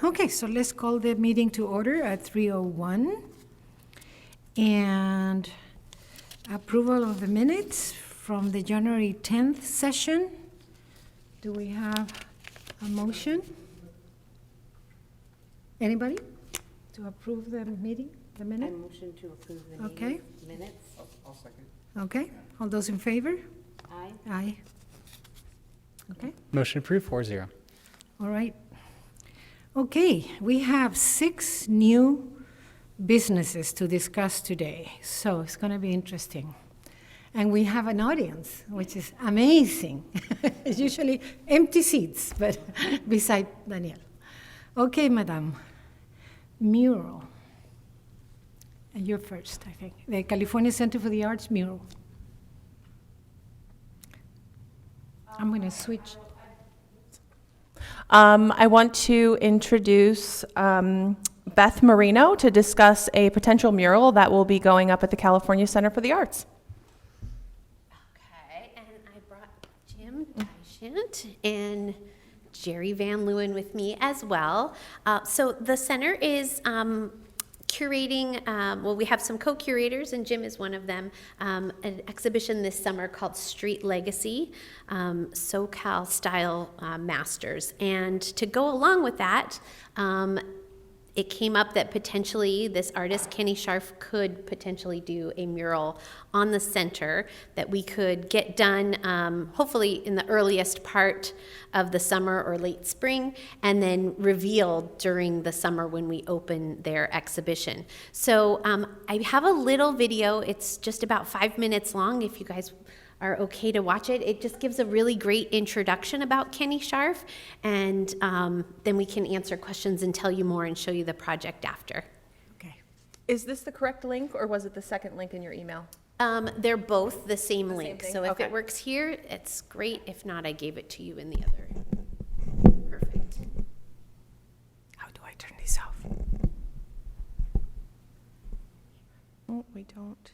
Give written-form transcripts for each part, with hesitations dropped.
Okay, so let's call the meeting to order at 3:01. And approval of the minutes from the January 10th session. Do we have a motion? Anybody to approve the meeting, the I minute? motion to approve the Okay. minutes. I'll second. Okay, all those in favor? Aye. Aye. Okay. Motion approved, 4-0. All right. Okay, we have 6 new businesses to discuss today, so it's going to be interesting. And we have an audience, which is amazing. It's usually empty seats, but beside Daniel. Okay, Madam. Mural. And you're first, I think. The California Center for the Arts Mural. I'm going to switch. I want to introduce Beth Marino to discuss a potential mural that will be going up at the California Center for the Arts. Okay, and I brought Jim Dashan and Jerry Van Leeuwen with me as well. So the center is curating, well, we have some co-curators, and Jim is one of them, an exhibition this summer called Street Legacy, SoCal Style Masters. And to go along with that, it came up that potentially this artist, Kenny Scharf, could potentially do a mural on the center that we could get done hopefully in the earliest part of the summer or late spring, and then revealed during the summer when we open their exhibition. So I have a little video. It's just about 5 minutes long if you guys are okay to watch it. It just gives a really great introduction about Kenny Scharf, and then we can answer questions and tell you more and show you the project after. Okay. Is this the correct link, or was it the second link in your email? They're both the same link, thing? so if Okay. it works here, it's great. If not, I gave it to you in the other. Perfect. How do I turn this off? Oh, we don't.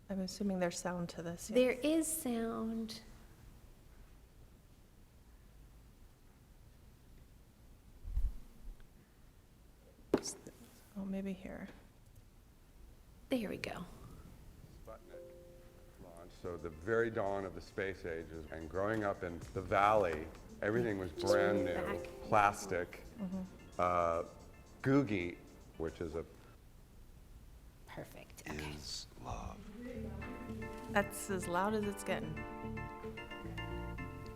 I'm assuming there's sound to this. Yeah. There is sound. Oh, maybe here. There we go. Sputnik launch, so the very dawn of the space ages, and growing up in the valley, everything was brand new, Back. plastic, googie, which is a Perfect. Okay. is love. That's as loud as it's getting.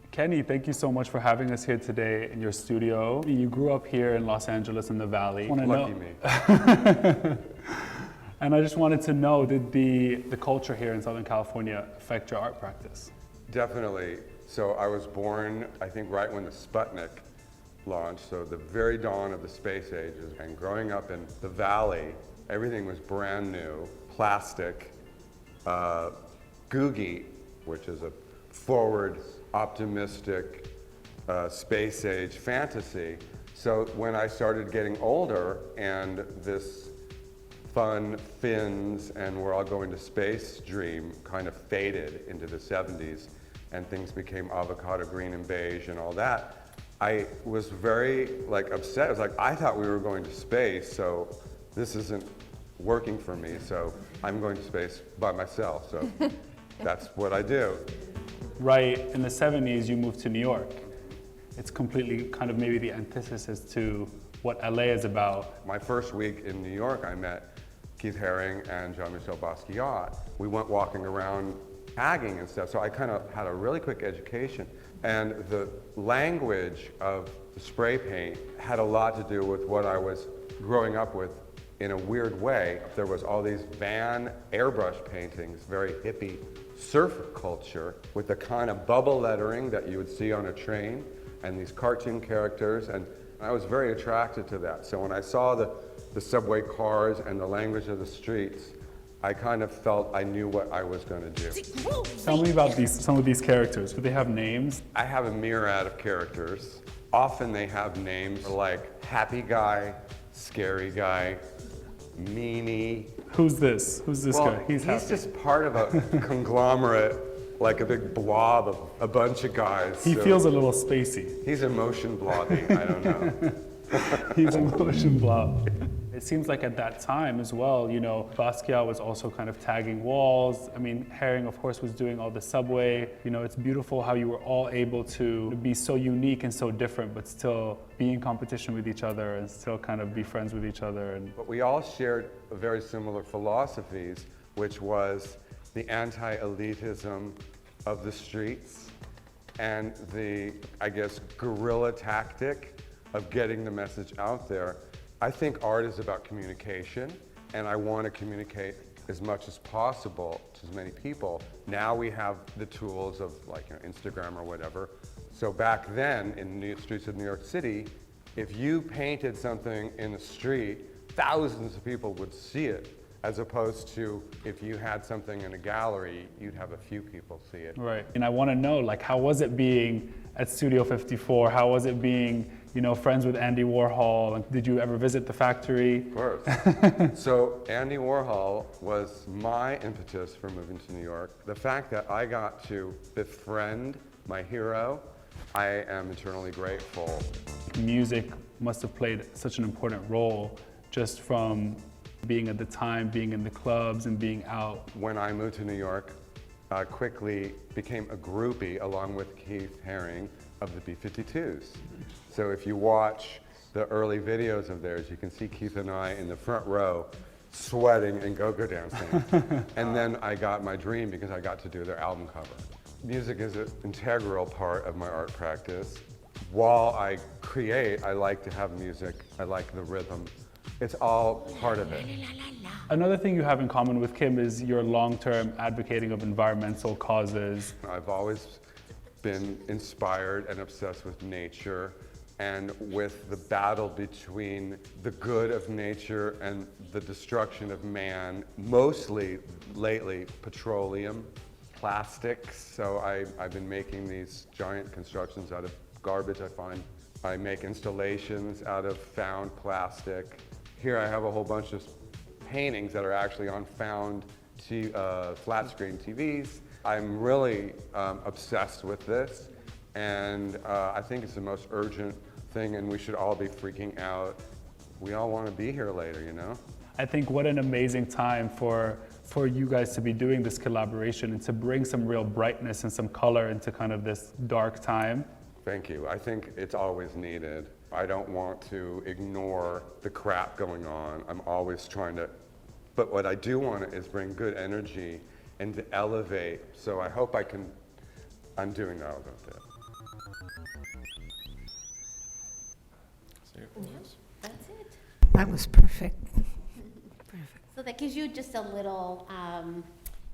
Kenny, thank you so much for having us here today in your studio. You grew up here in Los Angeles in the Valley. Lucky me. And I just wanted to know, did the culture here in Southern California affect your art practice? Definitely. So I was born, I think, right when the Sputnik launched, so the very dawn of the space ages, and growing up in the valley, everything was brand new, plastic, googie, which is a forward, optimistic, space age fantasy. So when I started getting older and this fun fins and we're all going to space dream kind of faded into the 70s and things became avocado green and beige and all that, I was very upset. I was like, I thought we were going to space, so this isn't working for me, so I'm going to space by myself. So that's what I do. Right, in the 70s, you moved to New York. It's completely kind of maybe the antithesis to what LA is about. My first week in New York, I met Keith Haring and Jean-Michel Basquiat. We went walking around tagging and stuff, so I kind of had a really quick education. And the language of the spray paint had a lot to do with what I was growing up with in a weird way. There was all these van airbrush paintings, very hippie surf culture, with the kind of bubble lettering that you would see on a train, and these cartoon characters, and I was very attracted to that. So when I saw the subway cars and the language of the streets, I kind of felt I knew what I was going to do. Tell me about some of these characters. Do they have names? I have a myriad of characters. Often they have names like Happy Guy, Scary Guy, Meanie. Who's this? Who's this guy? He's happy. just part of a conglomerate, like a big blob of a bunch of guys. He so feels a little spacey. He's emotion blobby, I don't know. He's a motion blob. It seems like at that time as well, you know, Basquiat was also kind of tagging walls. I mean, Herring, of course, was doing all the subway. You know, it's beautiful how you were all able to be so unique and so different, but still be in competition with each other and still kind of be friends with each other. And But we all shared very similar philosophies, which was the anti-elitism of the streets and the, I guess, guerrilla tactic of getting the message out there. I think art is about communication, and I want to communicate as much as possible to as many people. Now we have the tools of like, you know, Instagram or whatever. So back then in the streets of New York City, if you painted something in the street, thousands of people would see it, as opposed to if you had something in a gallery, you'd have a few people see it. right. And I want to know, like, how was it being at Studio 54? How was it being, you know, friends with Andy Warhol? Like, did you ever visit the factory? Of course. So Andy Warhol was my impetus for moving to New York. The fact that I got to befriend my hero, I am eternally grateful. Music must have played such an important role just from being at the time, being in the clubs and being out. When I moved to New York, I quickly became a groupie along with Keith Haring of the B-52s. So if you watch the early videos of theirs, you can see Keith and I in the front row sweating and go-go dancing. And then I got my dream because I got to do their album cover. Music is an integral part of my art practice. While I create, I like to have music. I like the rhythm. It's all part of it. Another thing you have in common with Kim is your long-term advocating of environmental causes. I've always been inspired and obsessed with nature and with the battle between the good of nature and the destruction of man, mostly lately petroleum, plastics. So I've been making these giant constructions out of garbage I find. I make installations out of found plastic. Here I have a whole bunch of paintings that are actually on found flat screen TVs. I'm really obsessed with this, and I think it's the most urgent thing, and we should all be freaking out. We all want to be here later, you know? I think what an amazing time for you guys to be doing this collaboration and to bring some real brightness and some color into kind of this dark time. Thank you. I think it's always needed. I don't want to ignore the crap going on. I'm always trying to, but what I do want is bring good energy and to elevate. So I hope I'm doing that a little bit. That's it. That was perfect. Perfect. So that gives you just a little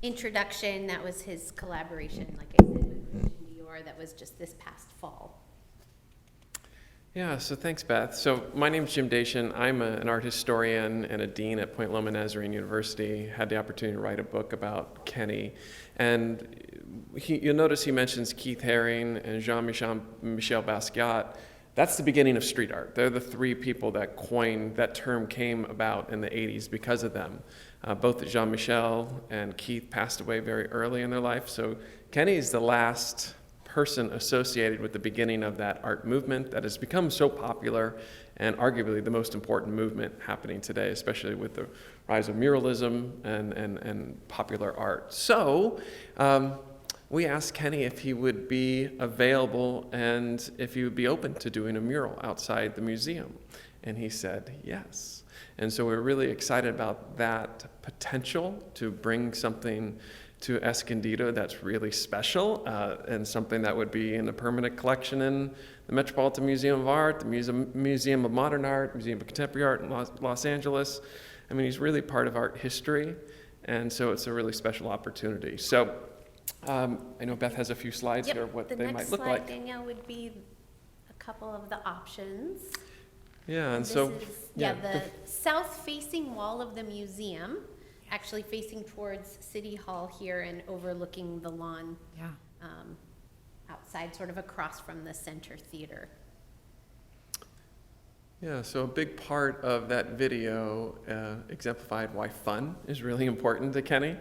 introduction. That was his collaboration, like I said, with Dior. That was just this past fall. Yeah, so thanks, Beth. So my name's Jim Dashan. I'm an art historian and a dean at Point Loma Nazarene University. Had the opportunity to write a book about Kenny. And you'll notice he mentions Keith Haring and Jean-Michel Basquiat. That's the beginning of street art. They're the three people that coined, that term came about in the 80s because of them. Both Jean-Michel and Keith passed away very early in their life. So Kenny is the last person associated with the beginning of that art movement that has become so popular and arguably the most important movement happening today, especially with the rise of muralism and popular art. So we asked Kenny if he would be available and if he would be open to doing a mural outside the museum. And he said yes. And so we're really excited about that potential to bring something to Escondido that's really special and something that would be in the permanent collection in the Metropolitan Museum of Art, the Museum of Modern Art, Museum of Contemporary Art in Los Angeles. I mean, he's really part of art history, and so it's a really special opportunity. So I know Beth has a few slides here of what they might look like. The next slide, Danielle, would be a couple of the options. Yeah, and This so is, the south-facing wall of the museum, actually facing towards City Hall here and overlooking the lawn Yeah. outside, sort of across from the Center Theater. Yeah, so a big part of that video exemplified why fun is really important to Kenny.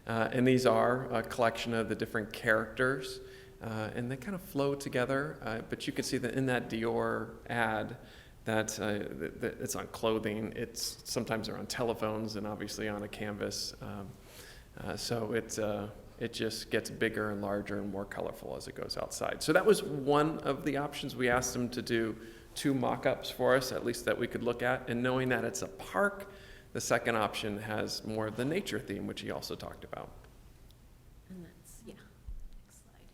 And these are a collection of the different characters, and they kind of flow together. But you can see that in that Dior ad, that it's on clothing. It's sometimes they're on telephones and obviously on a canvas. So it just gets bigger and larger and more colorful as it goes outside. So that was one of the options. We asked them to do 2 mock-ups for us, at least that we could look at. And knowing that it's a park, the second option has more of the nature theme, which he also talked about. And that's, yeah, next slide.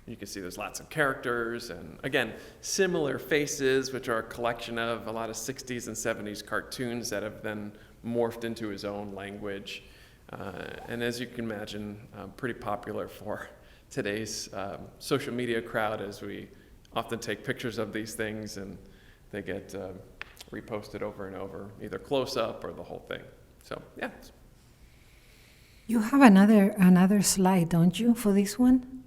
You can see there's lots of characters and, again, similar faces, which are a collection of a lot of 60s and 70s cartoons that have then morphed into his own language. And as you can imagine, pretty popular for today's social media crowd, as we often take pictures of these things and they get reposted over and over, either close up or the whole thing. So, yeah. You have another slide, don't you, for this one?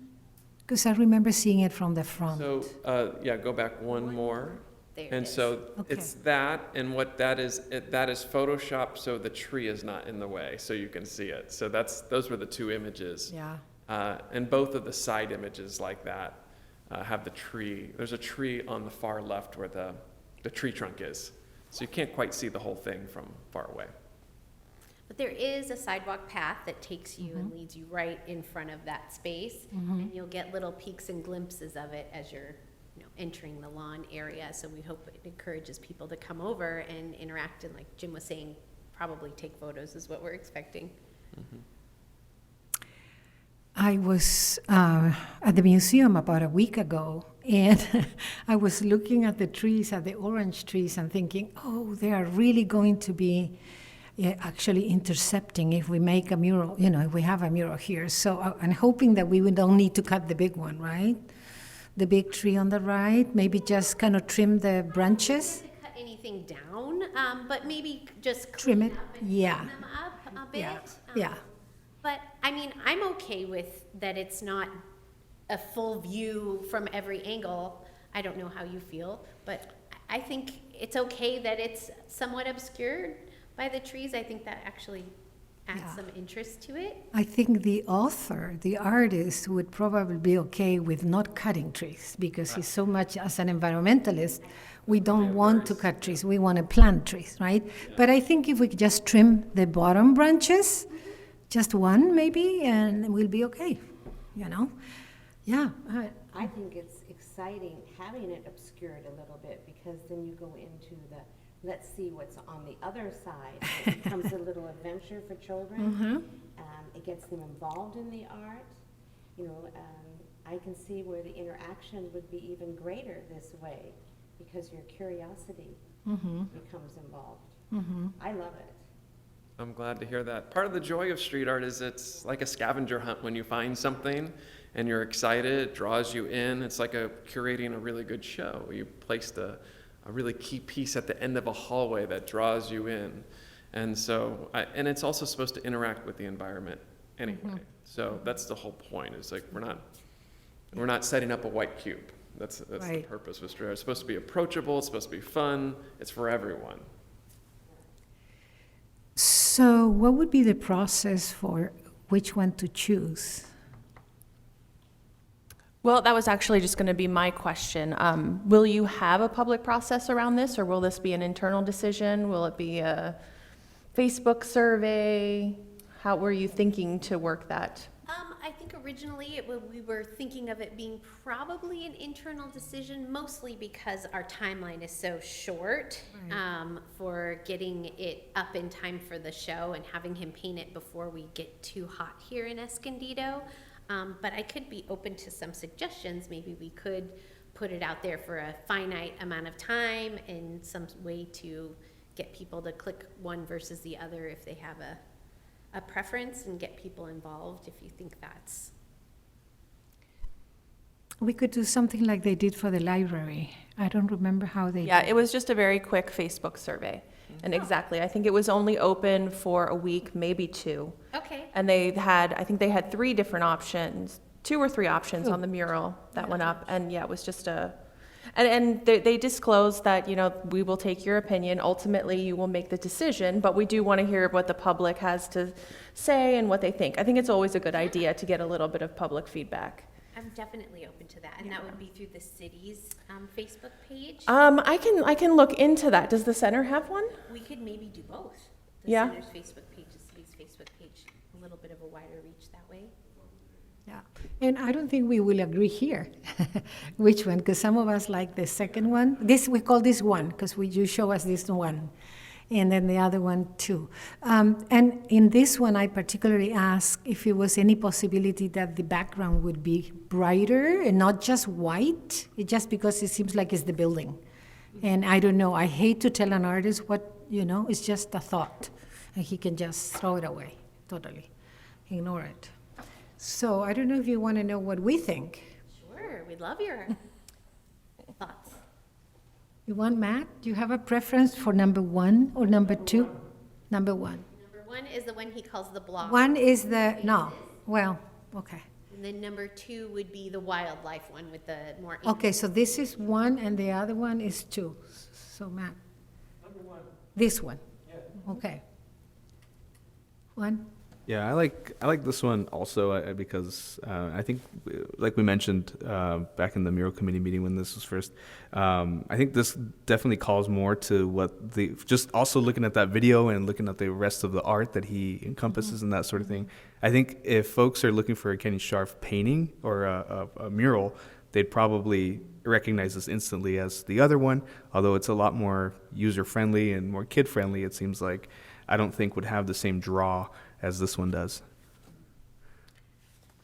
Because I remember seeing it from the front. So, yeah, go back one more. There it And is. so Okay. it's that, and what that is, that is Photoshop, so the tree is not in the way, so you can see it. So those were the 2 images. Yeah. And both of the side images like that have the tree. There's a tree on the far left where the tree trunk is. So you can't quite see the whole thing from far away. But there is a sidewalk path that takes you and leads you right in front of that space. And you'll get little peeks and glimpses of it as you're entering the lawn area. So we hope it encourages people to come over and interact, and like Jim was saying, probably take photos is what we're expecting. I was at the museum about a week ago, and I was looking at the trees, at the orange trees, and thinking, oh, they are really going to be actually intercepting if we make a mural, if we have a mural here. So I'm hoping that we don't need to cut the big one, right? The big tree on the right, maybe just kind of trim the branches. Not to cut anything down, but maybe just Trim clean it, up and yeah. clean them up a bit. Yeah, yeah. But, I mean, I'm okay with that it's not a full view from every angle. I don't know how you feel, but I think it's okay that it's somewhat obscured by the trees. I think that actually adds Yeah. some interest to it. I think the author, the artist, would probably be okay with not cutting trees, because he's so much, as an environmentalist, we don't want to cut trees, we want to plant trees, right? But I think if we just trim the bottom branches, just one maybe, and we'll be okay, Yeah. I think it's exciting having it obscured a little bit, because then you go into the, let's see what's on the other side. It becomes a little adventure for children. It gets them involved in the art. I can see where the interaction would be even greater this way, because your curiosity becomes involved. I love it. I'm glad to hear that. Part of the joy of street art is it's like a scavenger hunt. When you find something and you're excited, it draws you in. It's like curating a really good show. You placed a really key piece at the end of a hallway that draws you in. And so, and it's also supposed to interact with the environment anyway. So that's the whole point. It's like we're not setting up a white cube. That's the Right. purpose of street art. It's supposed to be approachable. It's supposed to be fun. It's for everyone. So what would be the process for which one to choose? Well, that was actually just going to be my question. Will you have a public process around this, or will this be an internal decision? Will it be a Facebook survey? How were you thinking to work that? I think originally we were thinking of it being probably an internal decision, mostly because our timeline is so short for getting it up in time for the show and having him paint it before we get too hot here in Escondido. But I could be open to some suggestions. Maybe we could put it out there for a finite amount of time and some way to get people to click one versus the other if they have a preference, and get people involved if you think that's... We could do something like they did for the library. I don't remember how they Yeah, did. it was just a very quick Facebook survey. And exactly, I think it was only open for a week, maybe 2. Okay. And I think they had 3 different options, 2 or 3 options on the mural that went up. And yeah, it was just and they disclosed that, we will take your opinion. Ultimately, you will make the decision, but we do want to hear what the public has to say and what they think. I think it's always a good idea to get a little bit of public feedback. I'm definitely open to that, and that would be through the city's Facebook page. I can look into that. Does the center have one? We could maybe do both. The Yeah. center's Facebook page, the city's Facebook page, a little bit of a wider reach that way. Yeah, and I don't think we will agree here, which one, because some of us like the second one. This, we call this one, because you show us this one, and then the other one too. And in this one, I particularly asked if it was any possibility that the background would be brighter and not just white, just because it seems like it's the building. And I don't know, I hate to tell an artist what, it's just a thought, and he can just throw it away, totally, ignore it. So I don't know if you want to know what we think. Sure, we'd love your thoughts. You want Matt? Do you have a preference for number 1 or number 2? Number 1. Number 1 is the one he calls the block. 1 is okay. And then number 2 would be the wildlife one with the more. Okay, so this is 1 and the other one is 2. So Matt. Number 1. This one? Yeah. Okay. 1? Yeah, I like this one also because I think, like we mentioned back in the Mural Committee meeting when this was first, I think this definitely calls more to what just also looking at that video and looking at the rest of the art that he encompasses and that sort of thing. I think if folks are looking for a Kenny Scharf painting or a mural, they'd probably recognize this instantly as the other one, although it's a lot more user-friendly and more kid-friendly, it seems like. I don't think would have the same draw as this one does.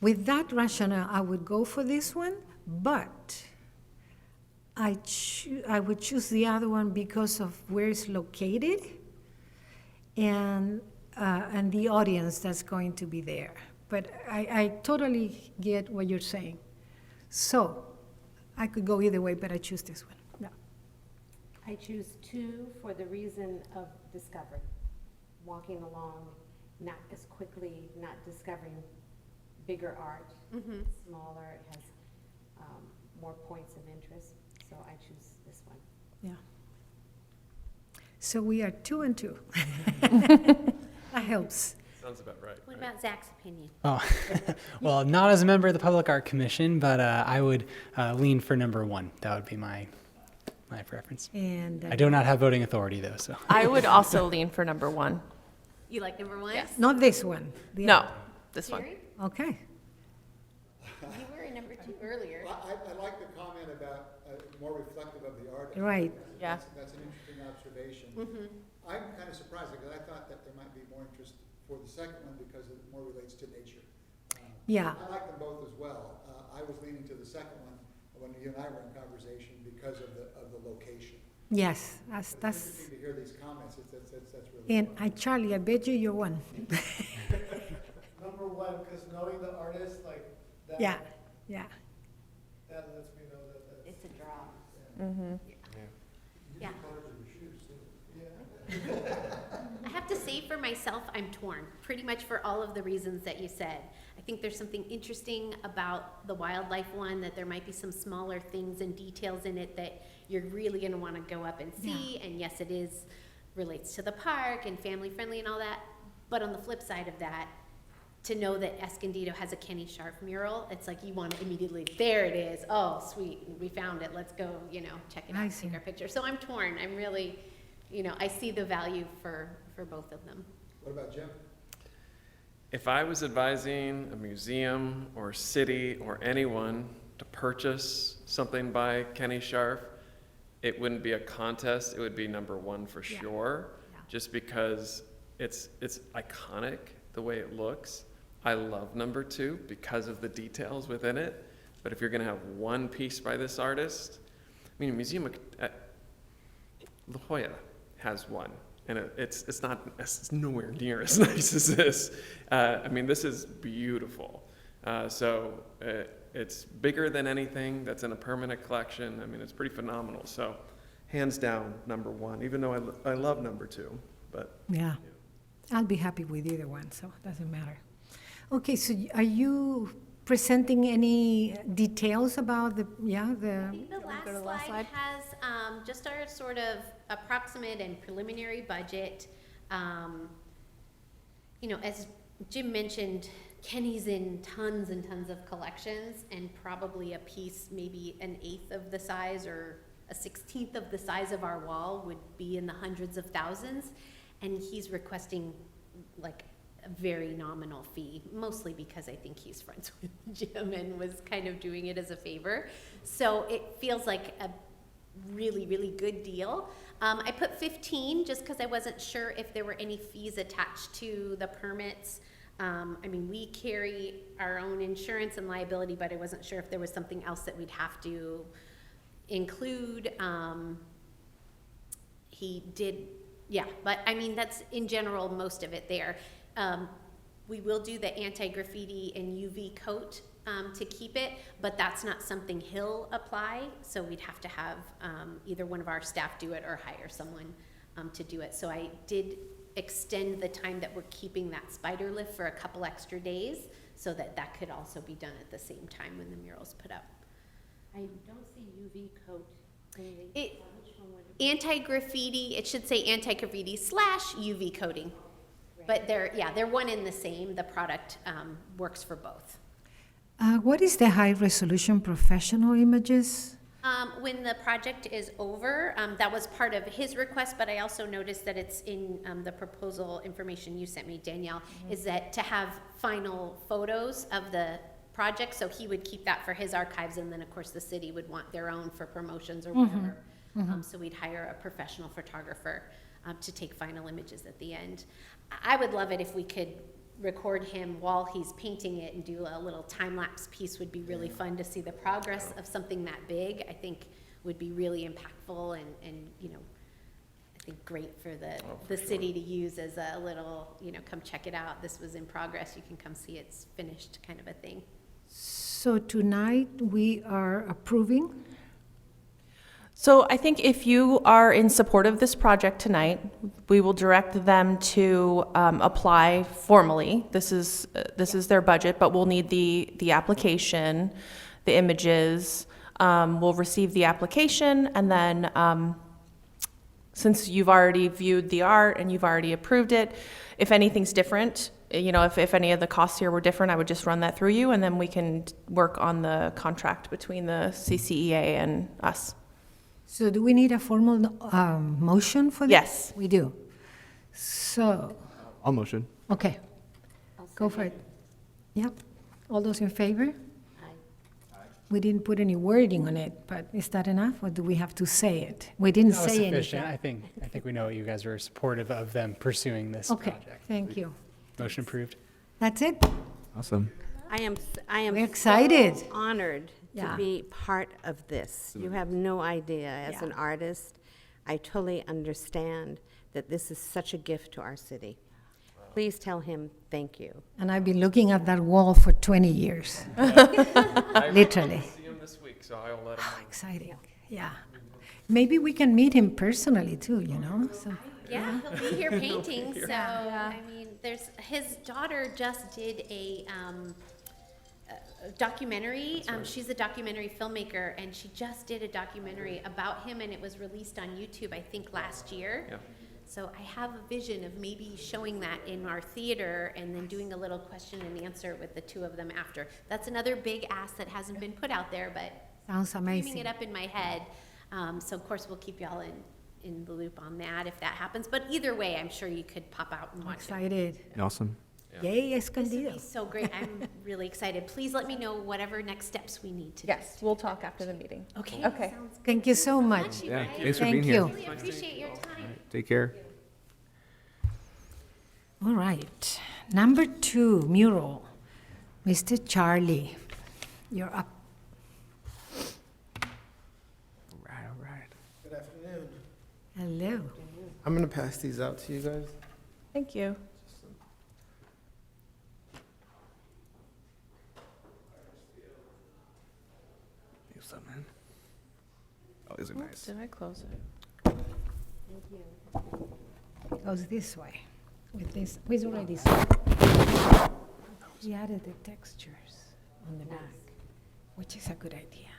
With that rationale, I would go for this one, but I would choose the other one because of where it's located and the audience that's going to be there. But I totally get what you're saying. So I could go either way, but I choose this one. Yeah. I choose 2 for the reason of discovery. Walking along, not as quickly, not discovering bigger art, smaller, it has more points of interest, so I choose this one. Yeah. So we are 2 and 2. That helps. Sounds about right. What about Zach's opinion? Oh, well, not as a member of the Public Art Commission, but I would lean for number 1. That would be my preference. And I do not have voting authority, though, so. I would also lean for number 1. You like number 1? Yes. not this one. The No, this one. Jerry? Okay. You were in number 2 earlier. Well, I like the comment about more reflective of the artist. Right. Yeah. That's an interesting observation. I'm kind of surprised because I thought that there might be more interest for the second one because it more relates to nature. Yeah. I like them both as well. I was leaning to the second one when you and I were in conversation because of the location. Yes, It's that's interesting to hear these comments. That's really and fun. Charlie, I bet you're 1. Number 1, because knowing the artist, like, that, Yeah. that lets me know that that's. It's a draw. Mm-hmm. Yeah. I have to say for myself, I'm torn, pretty much for all of the reasons that you said. I think there's something interesting about the wildlife one, that there might be some smaller things and details in it that you're really gonna wanna go up and see, and yes, it is, relates to the park and family friendly and all that, but on the flip side of that, to know that Escondido has a Kenny Scharf mural, it's like you wanna immediately, there it is, oh, sweet, we found it, let's go, check it I out, see. take our picture. So I'm torn, I'm really, I see the value for both of them. What about Jim? If I was advising a museum or city or anyone to purchase something by Kenny Scharf, it wouldn't be a contest, it would be number 1 for Yeah. sure, Yeah. just because it's iconic the way it looks. I love number 2 because of the details within it, but if you're gonna have one piece by this artist, I mean, a museum at La Jolla has one, and it's nowhere near as nice as this. I mean, this is beautiful. So it's bigger than anything that's in a permanent collection. I mean, it's pretty phenomenal. So hands down, number 1, even though I love number 2, but. Yeah. I'll be happy with either one, so it doesn't matter. Okay, so are you presenting any details about the? I think the last go to the last slide slide? has just our sort of approximate and preliminary budget. As Jim mentioned Kenny's in tons and tons of collections, and probably a piece, maybe an eighth of the size or a 16th of the size of our wall would be in the hundreds of thousands. And he's requesting like a very nominal fee, mostly because I think he's friends with Jim and was kind of doing it as a favor. So it feels like a really, really good deal. I put 15 just because I wasn't sure if there were any fees attached to the permits. I mean, we carry our own insurance and liability, but I wasn't sure if there was something else that we'd have to include. He did, yeah, but I mean, that's in general most of it there. We will do the anti-graffiti and UV coat to keep it, but that's not something he'll apply, so we'd have to have either one of our staff do it or hire someone to do it. So I did extend the time that we're keeping that spider lift for a couple extra days so that that could also be done at the same time when the mural's put up. I don't see UV coat in the, It- which one would it Anti-graffiti, it should say anti-graffiti / UV coating. But they're one and the same. The product works for both. What is the high-resolution professional images? When the project is over, that was part of his request, but I also noticed that it's in the proposal information you sent me, Danielle, is that to have final photos of the project, so he would keep that for his archives, and then of course the city would want their own for promotions or whatever. So we'd hire a professional photographer to take final images at the end. I would love it if we could record him while he's painting it and do a little time-lapse piece. Would be really fun to see the progress of something that big. I think would be really impactful and you know, I think great for the city to use as a little, you know, come check it out. This was in progress. You can come see it's finished kind of a thing. So tonight, we are approving. So I think if you are in support of this project tonight, we will direct them to apply formally. This is their budget, but we'll need the application, the images. We'll receive the application, and then since you've already viewed the art and you've already approved it, if anything's different, you know, if any of the costs here were different, I would just run that through you, and then we can work on the contract between the CCEA and us. So do we need a formal motion for this? Yes. We do. So, I'll motion. okay, go for it. Yep. All those in favor? We didn't put any wording on it, but is that enough, or do we have to say it? We didn't That was say sufficient. anything. I think we know you guys were supportive of them pursuing this Okay, project. thank you. Motion approved. That's it? Awesome. I am We're excited. so honored Yeah. to be part of this. You have no idea, as an Yeah. artist, I totally understand that this is such a gift to our city. Please tell him thank you. And I've been looking at that wall for 20 years. Literally. See him this week, so I'll let him know. Exciting, yeah. Maybe we can meet him personally too, you know? So, Yeah, he'll be here painting, so, I mean, his daughter just did a documentary. She's a documentary filmmaker, and she just did a documentary about him, and it was released on YouTube, I think, last year. Yeah. So I have a vision of maybe showing that in our theater and then doing a little question and answer with the two of them after. That's another big ask that hasn't been put out there, but sounds dreaming amazing. it up in my head. So of course, we'll keep y'all in the loop on that if that happens. But either way, I'm sure you could pop out and watch it. Excited. Awesome. Yay, This would Escondido. be so great. I'm really excited. Please let me know whatever next steps we need to. Yes, we'll talk after the meeting. Okay. Okay. Sounds good. Thank you so much. You Yeah, guys. thanks for Thank being here. you. Really appreciate your time. Take care. All right. Number 2, mural. Mr. Charlie, you're up. All right. Good afternoon. Hello. I'm gonna pass these out to you guys. Thank you. Use that, man. Oh, these are nice. Did I close it? It goes this way. With this, he's already. He added the textures on the back, which is a good idea.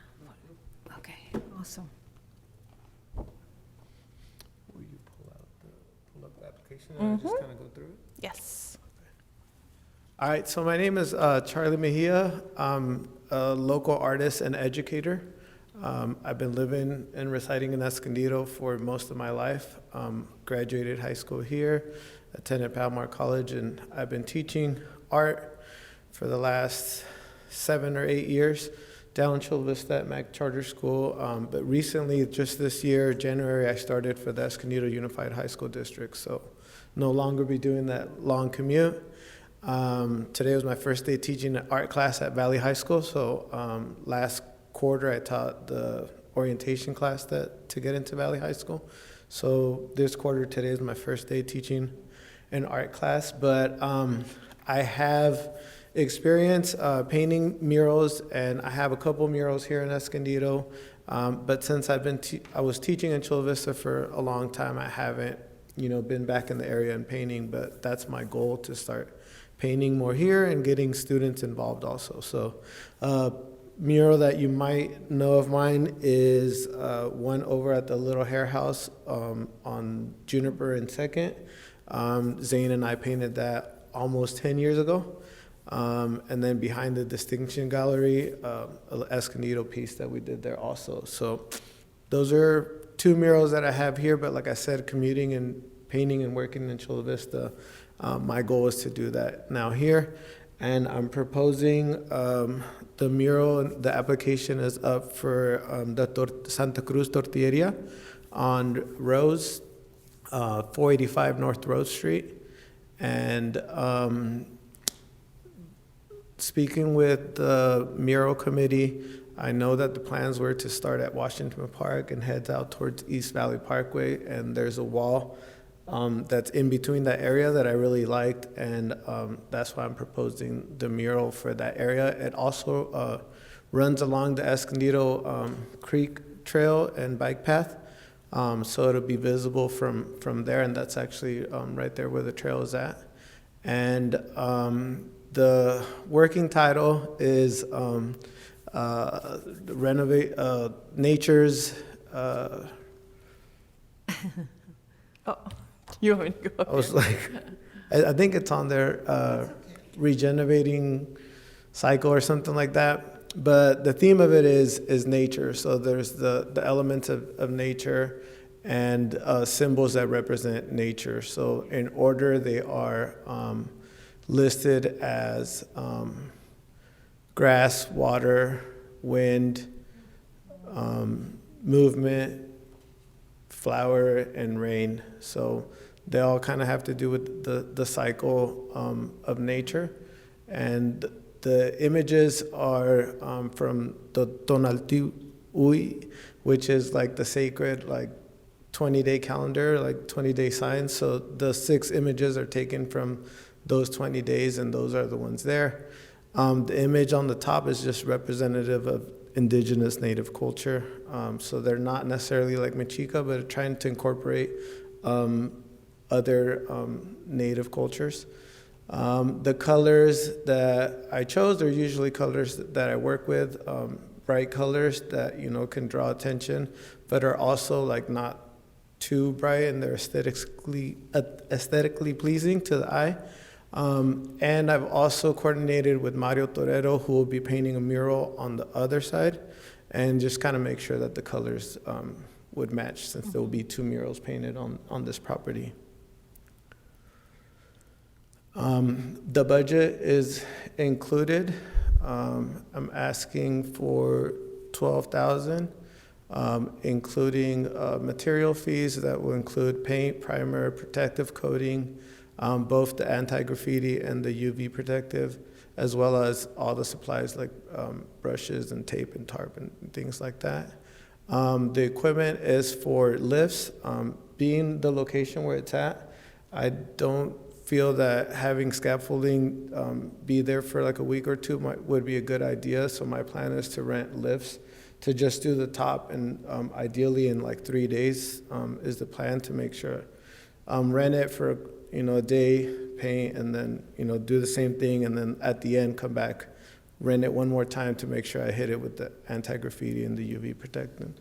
Okay, awesome. Will you pull up the application and just kind of go through it? Yes. All right, so my name is Charlie Mejia. I'm a local artist and educator. I've been living and residing in Escondido for most of my life. Graduated high school here, attended Palomar College, and I've been teaching art for the last 7 or 8 years down in Chula Vista at Mac Charter School. But recently, just this year, January, I started for the Escondido Unified High School District, so no longer be doing that long commute. Today was my first day teaching an art class at Valley High School, so last quarter I taught the orientation class to get into Valley High School. So this quarter, today is my first day teaching an art class, but I have experience painting murals, and I have a couple murals here in Escondido, but since I was teaching in Chula Vista for a long time, I haven't been back in the area and painting, but that's my goal, to start painting more here and getting students involved also. So mural that you might know of mine is one over at the Little Hair House on Juniper and 2nd. Zane and I painted that almost 10 years ago. And then behind the Distinction Gallery, an Escondido piece that we did there also. So those are 2 murals that I have here, but like I said, commuting and painting and working in Chula Vista, my goal is to do that now here. And I'm proposing the mural, the application is up for the Santa Cruz Tortilleria on Rose, 485 North Rose Street. And speaking with the Mural Committee, I know that the plans were to start at Washington Park and head out towards East Valley Parkway, and there's a wall that's in between that area that I really liked, and that's why I'm proposing the mural for that area. It also runs along the Escondido Creek Trail and bike path, so it'll be visible from there, and that's actually right there where the trail is at. And the working title is Renovate Nature's. Oh, you want me to go up I was like, I think it's on there, regenerating cycle or something like that. But the theme of it is nature. So there's the elements of nature and symbols that represent nature. So in order, they are listed as grass, water, wind, movement, flower, and rain. So they all kind of have to do with the cycle of nature. And the images are from the Tonaltiuy, which is like the sacred 20-day calendar, 20-day signs. So the 6 images are taken from those 20 days, and those are the ones there. The image on the top is just representative of indigenous native culture. So they're not necessarily like Mexica, but trying to incorporate other native cultures. The colors that I chose are usually colors that I work with, bright colors that can draw attention, but are also not too bright, and they're aesthetically pleasing to the eye. And I've also coordinated with Mario Torero, who will be painting a mural on the other side, and just kind of make sure that the colors would match, since there will be 2 murals painted on this property. The budget is included. I'm asking for $12,000, including material fees that will include paint, primer, protective coating, both the anti-graffiti and the UV protective, as well as all the supplies like brushes and tape and tarp and things like that. The equipment is for lifts. Being the location where it's at, I don't feel that having scaffolding be there for a week or 2 would be a good idea. So my plan is to rent lifts to just do the top, and ideally in 3 days is the plan, to make sure rent it for a day, paint, and then do the same thing, and then at the end come back, rent it one more time to make sure I hit it with the anti-graffiti and the UV protectant.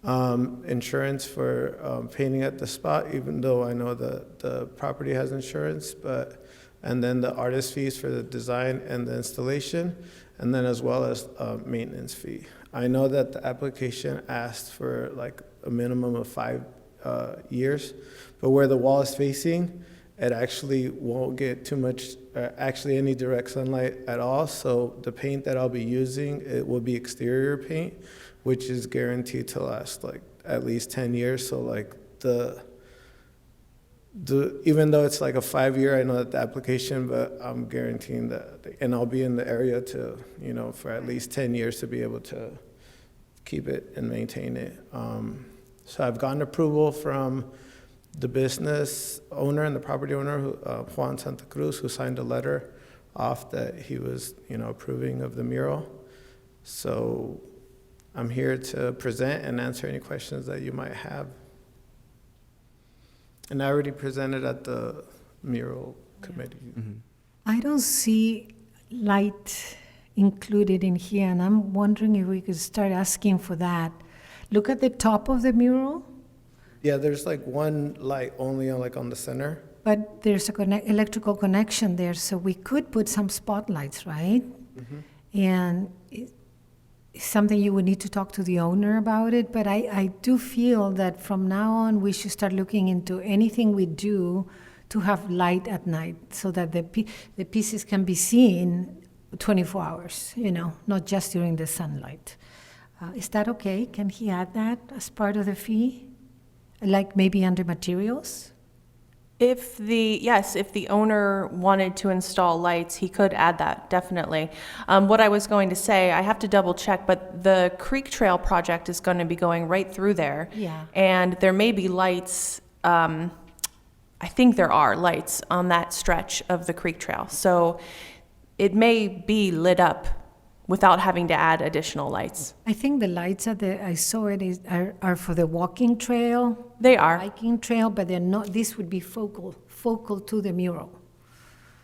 Insurance for painting at the spot, even though I know the property has insurance, but and then the artist fees for the design and the installation, and then as well as a maintenance fee. I know that the application asked for like a minimum of 5 years, but where the wall is facing, it actually won't get too much, actually any direct sunlight at all. So the paint that I'll be using, it will be exterior paint, which is guaranteed to last like at least 10 years. So like even though it's like a 5-year, I know that the application, but I'm guaranteeing that, and I'll be in the area to, you know, for at least 10 years to be able to keep it and maintain it. So I've gotten approval from the business owner and the property owner, Juan Santa Cruz, who signed a letter off that he was, you know, approving of the mural. So I'm here to present and answer any questions that you might have. And I already presented at the Mural Committee. I don't see light included in here, and I'm wondering if we could start asking for that. Look at the top of the mural, Yeah, there's like one light only on like on the center. but there's a electrical connection there, so we could put some spotlights, right? And it's something you would need to talk to the owner about it, but I do feel that from now on, we should start looking into anything we do to have light at night, so that the pieces can be seen 24 hours, you know, not just during the sunlight. Is that okay? Can he add that as part of the fee? Like maybe under materials? If the owner wanted to install lights, he could add that, definitely. What I was going to say, I have to double check, but the Creek Trail project is going to be going right through there. Yeah. And there may be lights, I think there are lights on that stretch of the Creek Trail. So it may be lit up without having to add additional lights. I think the lights I saw it are for the walking trail. They are. Hiking trail, but they're not, this would be focal to the mural.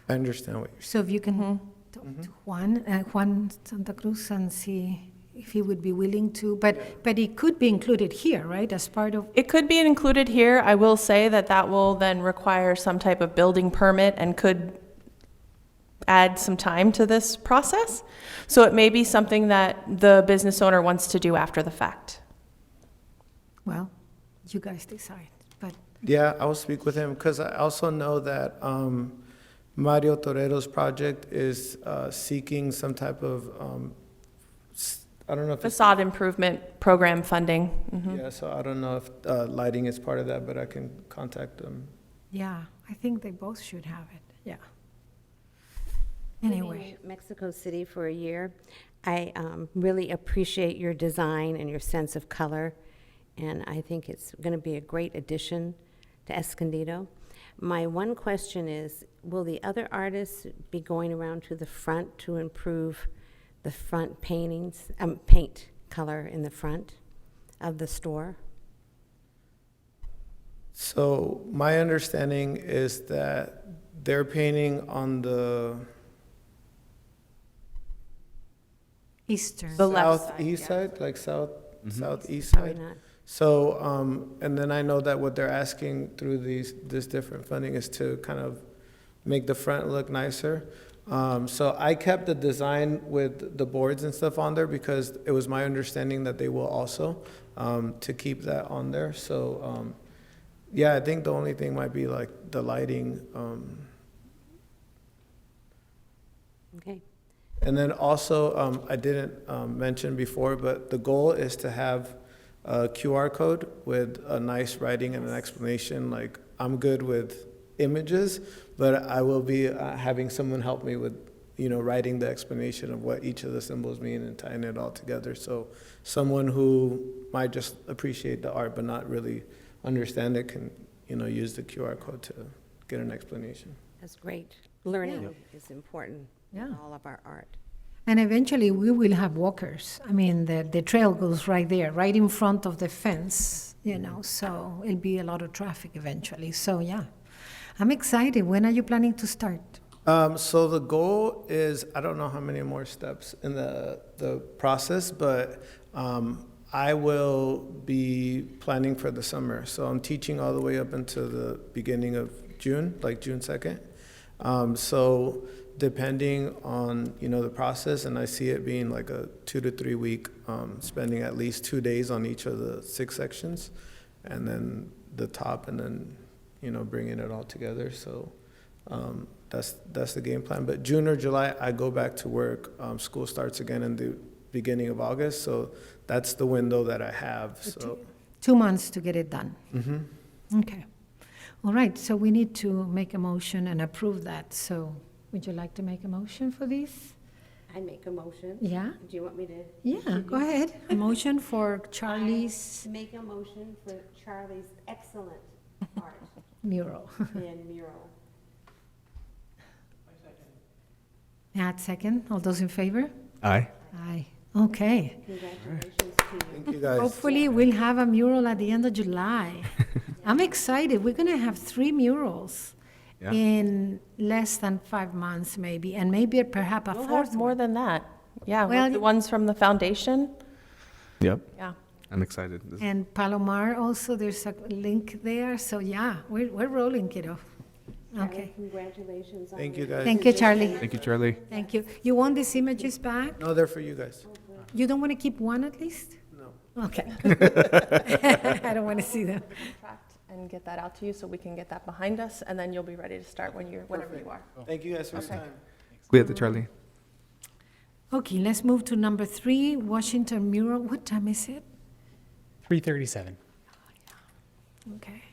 I understand what you're So if you can talk to Juan Santa Cruz and see if he would be willing to, but it could be included here, right, as part of, It could be included here. I will say that will then require some type of building permit and could add some time to this process. So it may be something that the business owner wants to do after the fact. well, you guys decide, but Yeah, I will speak with him, because I also know that Mario Torero's project is seeking some type of, I don't know if it's, Facade improvement program funding. Mhm. yeah, so I don't know if lighting is part of that, but I can contact them. yeah, I think they both should have it, yeah. Anyway, Living in Mexico City for a year, I really appreciate your design and your sense of color, and I think it's going to be a great addition to Escondido. My one question is, will the other artists be going around to the front to improve the front paint color in the front of the store? So my understanding is that they're painting on the Eastern. The left side, southeast yeah. side, like southeast Probably side. not. So, and then I know that what they're asking through this different funding is to kind of make the front look nicer. So I kept the design with the boards and stuff on there because it was my understanding that they will also, to keep that on there. So, yeah, I think the only thing might be like the lighting. Okay. And then also, I didn't mention before, but the goal is to have a QR code with a nice writing and an explanation. Like, I'm good with images, but I will be having someone help me with, writing the explanation of what each of the symbols mean and tying it all together. So someone who might just appreciate the art but not really understand it can, use the QR code to get an explanation. That's great. Learning is important in Yeah. all of our art. And eventually, we will have walkers. I mean, the trail goes right there, right in front of the fence, so it'll be a lot of traffic eventually. So, yeah, I'm excited. When are you planning to start? So the goal is, I don't know how many more steps in the process, but I will be planning for the summer. So I'm teaching all the way up until the beginning of June, like June 2nd. So depending on, the process, and I see it being like a 2 to 3 week, spending at least 2 days on each of the 6 sections, and then the top, and then, bringing it all together. So that's the game plan. But June or July, I go back to work. School starts again in the beginning of August, so that's the window that I have. So 2 months to get it done. Mm-hmm. Okay. All right, so we need to make a motion and approve that. So would you like to make a motion for this? I make a motion. Yeah? Do you want me to? Yeah, go ahead. A motion for Charlie's Make a motion for Charlie's excellent art mural. and mural. Yeah, second. All those in favor? Aye. Aye. Okay. Congratulations to you. Thank you, guys. Hopefully, we'll have a mural at the end of July. I'm excited. We're going to have 3 murals Yeah. in less than 5 months, maybe, and maybe perhaps a We'll fourth have more one. than that. Yeah, Well, with the ones from the foundation. Yep. Yeah. I'm excited. And Palomar also, there's a link there. So, yeah, we're rolling, kiddo. Charlie, Okay. Congratulations on Thank you, your guys. Thank you, Charlie. Thank you, Charlie. Thank you. You want these images back? No, they're for you guys. You don't want to keep one at least? No. Okay. I don't want to see them. Contract and get that out to you so we can get that behind us, and then you'll be ready to start whenever you are. Thank you guys for your Okay. time. We have the Charlie. Okay, let's move to number 3, Washington mural. What time is it? 3:37. Okay.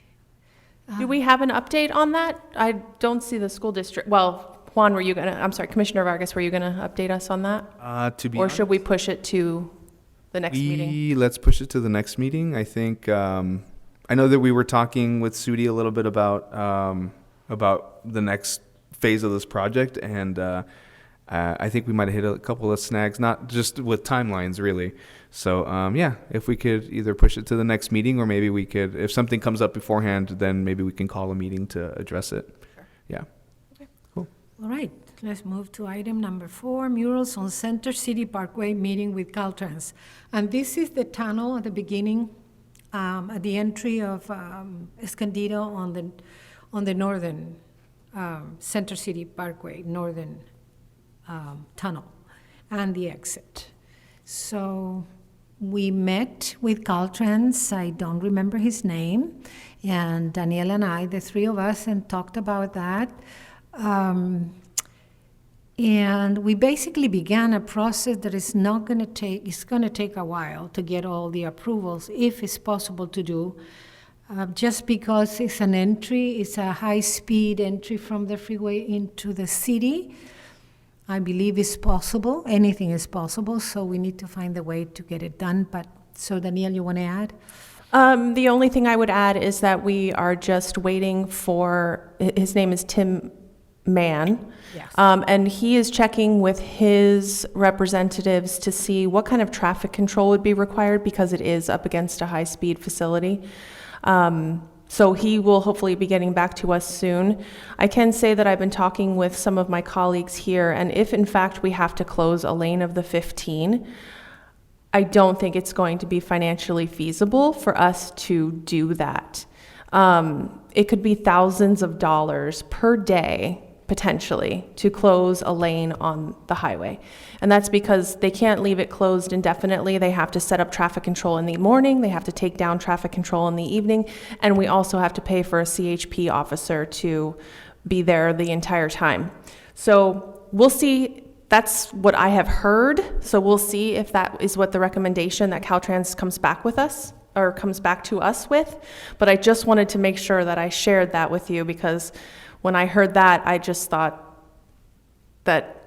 Do we have an update on that? I don't see the school district, well, Juan, Commissioner Vargas, were you gonna update us on that? To be Or should we push it to the next meeting? Let's push it to the next meeting. I think, I know that we were talking with Sudi a little bit about the next phase of this project, and I think we might have hit a couple of snags, not just with timelines, really. So, yeah, if we could either push it to the next meeting, or maybe we could, if something comes up beforehand, then maybe we can call a meeting to address it. Sure. Yeah. All right, let's move to item number 4, murals on Center City Parkway, meeting with Caltrans. And this is the tunnel at the beginning, at the entry of Escondido on the northern Center City Parkway, northern tunnel, and the exit. So we met with Caltrans, I don't remember his name, and Danielle and I, the 3 of us, and talked about that. And we basically began a process that is not going to take, it's going to take a while to get all the approvals, if it's possible to do, just because it's an entry, it's a high-speed entry from the freeway into the city. I believe it's possible, anything is possible, so we need to find a way to get it done. But, so Danielle, you want to add? The only thing I would add is that we are just waiting for, his name is Tim Mann. Yes. And he is checking with his representatives to see what kind of traffic control would be required, because it is up against a high-speed facility. So he will hopefully be getting back to us soon. I can say that I've been talking with some of my colleagues here, and if in fact we have to close a lane of the 15, I don't think it's going to be financially feasible for us to do that. It could be thousands of dollars per day, potentially, to close a lane on the highway. And that's because they can't leave it closed indefinitely. They have to set up traffic control in the morning, they have to take down traffic control in the evening, and we also have to pay for a CHP officer to be there the entire time. So we'll see. That's what I have heard. So we'll see if that is what the recommendation that Caltrans comes back with us, or comes back to us with. But I just wanted to make sure that I shared that with you, because when I heard that, I just thought that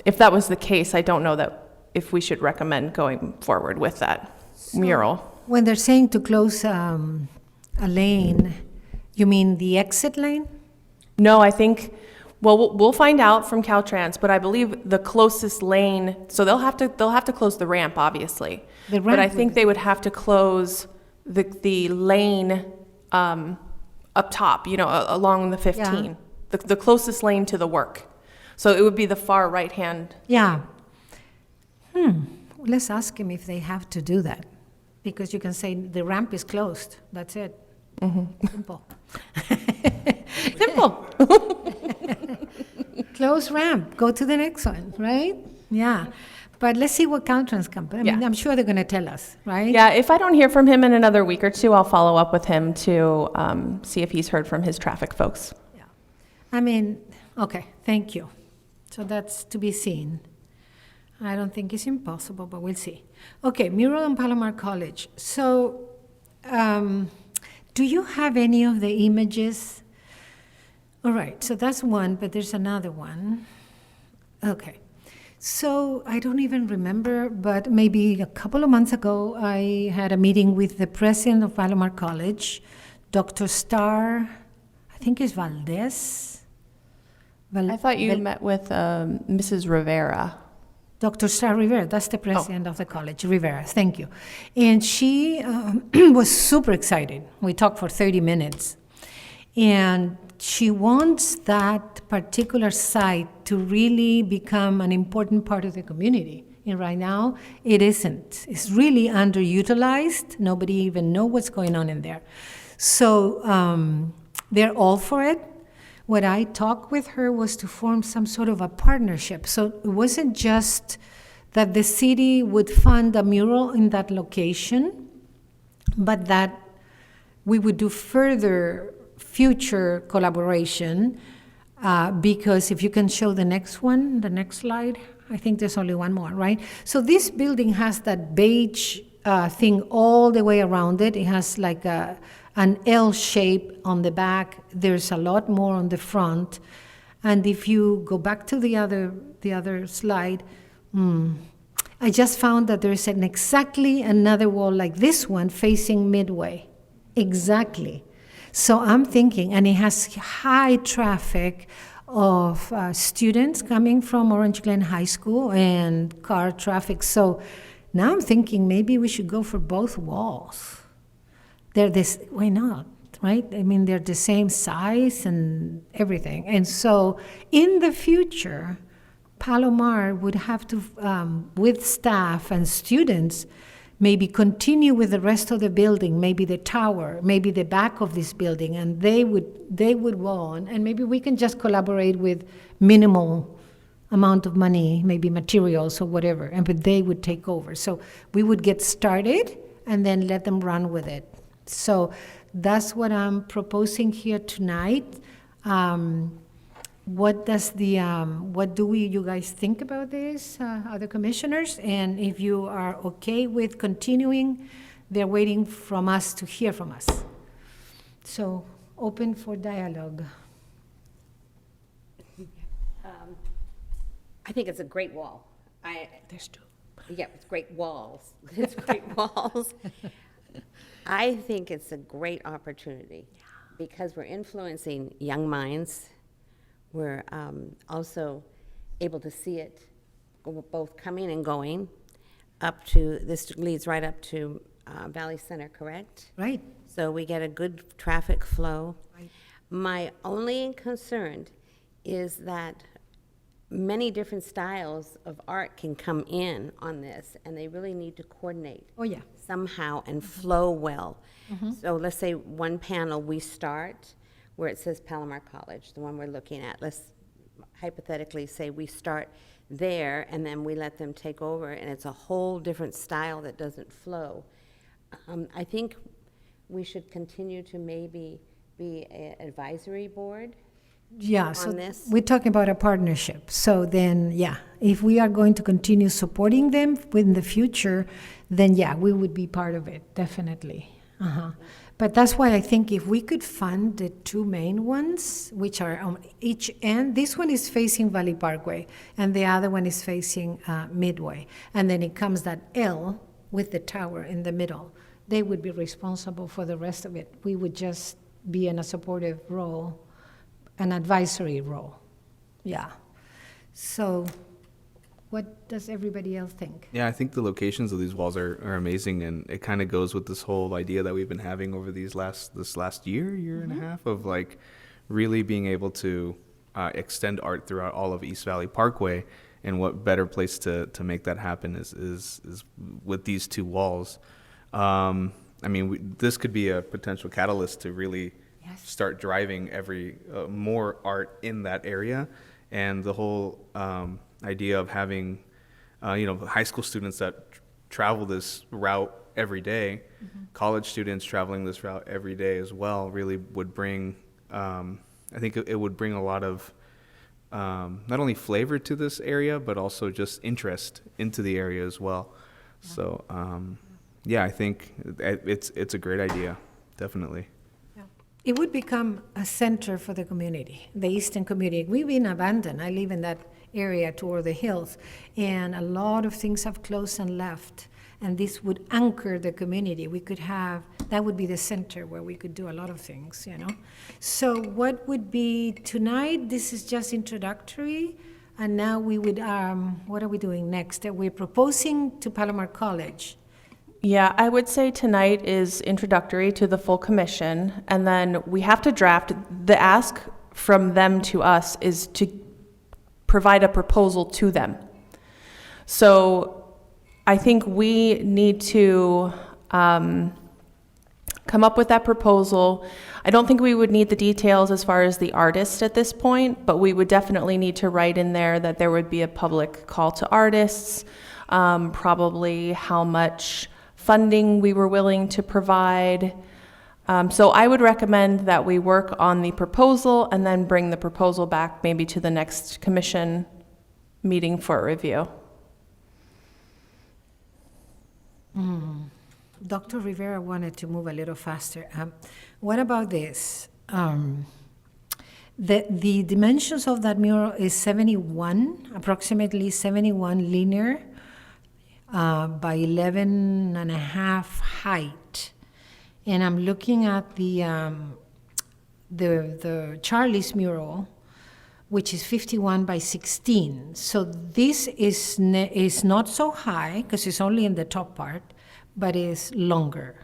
if that was the case, I don't know that if we should recommend going forward with that mural. When they're saying to close a lane, you mean the exit lane? No, I think, well, we'll find out from Caltrans, but I believe the closest lane, so they'll have to close the ramp, obviously. The But I ramp think would- they would have to close the lane up top, along the 15, the closest lane to the work. So it would be the far right-hand. Yeah. Let's ask him if they have to do that, because you can say the ramp is closed, that's it. Simple. Simple. Close ramp, go to the next one, right? Yeah. But let's see what Caltrans come. I mean, Yeah. I'm sure they're going to tell us, right? Yeah, if I don't hear from him in another week or two, I'll follow up with him to see if he's heard from his traffic folks. Yeah. I mean, okay, thank you. So that's to be seen. I don't think it's impossible, but we'll see. Okay, mural on Palomar College. So, do you have any of the images? All right, so that's one, but there's another one. Okay. So I don't even remember, but maybe a couple of months ago, I had a meeting with the president of Palomar College, Dr. Star, I think it's Valdez. I thought you met with Mrs. Rivera. Dr. Star Rivera, that's the president of the college, Rivera, thank you. And she was super excited. We talked for 30 minutes. And she wants that particular site to really become an important part of the community. And right now, it isn't. It's really underutilized. Nobody even knows what's going on in there. So they're all for it. What I talked with her was to form some sort of a partnership. So it wasn't just that the city would fund a mural in that location, but that we would do further future collaboration, because if you can show the next one, the next slide, I think there's only one more, right? So this building has that beige thing all the way around it. It has like an L shape on the back. There's a lot more on the front. And if you go back to the other slide, I just found that there's exactly another wall like this one facing Midway. Exactly. So I'm thinking, and it has high traffic of students coming from Orange Glen High School and car traffic. So now I'm thinking maybe we should go for both walls. They're this, why not, right? I mean, they're the same size and everything. And so in the future, Palomar would have to, with staff and students, maybe continue with the rest of the building, maybe the tower, maybe the back of this building, and they would go on, and maybe we can just collaborate with minimal amount of money, maybe materials or whatever, but they would take over. So we would get started and then let them run with it. So that's what I'm proposing here tonight. What do you guys think about this, other commissioners? And if you are okay with continuing, they're waiting from us to hear from us. So open for dialogue. I think it's a great wall. There's two. Yeah, it's great walls. It's great walls. I think it's a great opportunity because we're influencing young minds. We're also able to see it both coming and going up to, this leads right up to Valley Center, correct? Right. So we get a good traffic flow. Right. My only concern is that many different styles of art can come in on this, and they really need to coordinate Oh, yeah. somehow and flow well. So let's say one panel we start where it says Palomar College, the one we're looking at. Let's hypothetically say we start there and then we let them take over, and it's a whole different style that doesn't flow. I think we should continue to maybe be an advisory board. Yeah, so on this? we're talking about a partnership. So then, yeah, if we are going to continue supporting them in the future, then yeah, we would be part of it, definitely. But that's why I think if we could fund the two main ones, which are on each end, this one is facing Valley Parkway, and the other one is facing Midway. And then it comes that L with the tower in the middle. They would be responsible for the rest of it. We would just be in a supportive role, an advisory role. Yeah. So what does everybody else think? Yeah, I think the locations of these walls are amazing, and it kind of goes with this whole idea that we've been having over this last year and a half of like really being able to extend art throughout all of East Valley Parkway. And what better place to make that happen is with these two walls. I mean, this could be a potential catalyst to really start driving more art in that area. and the whole idea of having, high school students that travel this route every day, college students traveling this route every day as well, really would bring, I think it would bring a lot of not only flavor to this area, but also just interest into the area as well. So, I think it's a great idea, definitely. It would become a center for the community, the eastern community. We've been abandoned. I live in that area toward the hills, and a lot of things have closed and left. And this would anchor the community. We could have, that would be the center where we could do a lot of things, So what would be tonight? This is just introductory. And now we would, what are we doing next? We're proposing to Palomar College. Yeah, I would say tonight is introductory to the full commission, and then we have to draft, the ask from them to us is to provide a proposal to them. So I think we need to come up with that proposal. I don't think we would need the details as far as the artist at this point, but we would definitely need to write in there that there would be a public call to artists, probably how much funding we were willing to provide. So I would recommend that we work on the proposal and then bring the proposal back maybe to the next commission meeting for review. Dr. Rivera wanted to move a little faster. What about this? The dimensions of that mural is 71, approximately 71 linear by 11 and a half height. And I'm looking at the Charlie's mural, which is 51 by 16. So this is not so high because it's only in the top part, but is longer.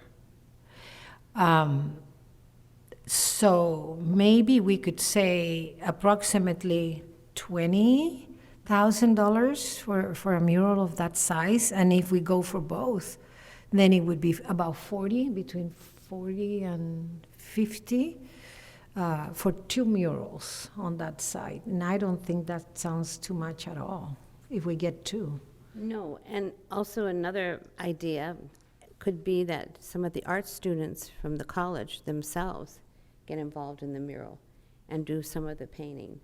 So maybe we could say approximately $20,000 for a mural of that size. And if we go for both, then it would be about 40, between 40 and 50 for 2 murals on that side. And I don't think that sounds too much at all if we get 2. No, and also another idea could be that some of the art students from the college themselves get involved in the mural and do some of the painting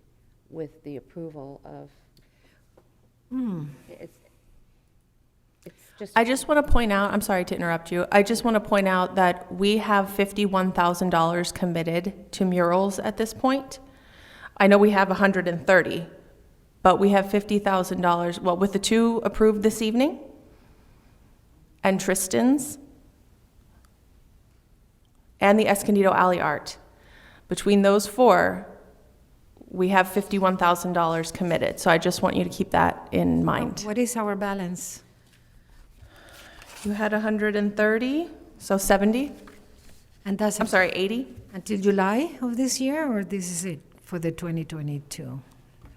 with the approval of. It's just. I just want to point out, I'm sorry to interrupt you, I just want to point out that we have $51,000 committed to murals at this point. I know we have 130, but we have $50,000, well, with the 2 approved this evening, and Tristan's, and the Escondido Alley Art. Between those 4, we have $51,000 committed. So I just want you to keep that in mind. What is our balance? You had 130, so 70. And that's I'm sorry, 80. until July of this year, or this is it for the 2022?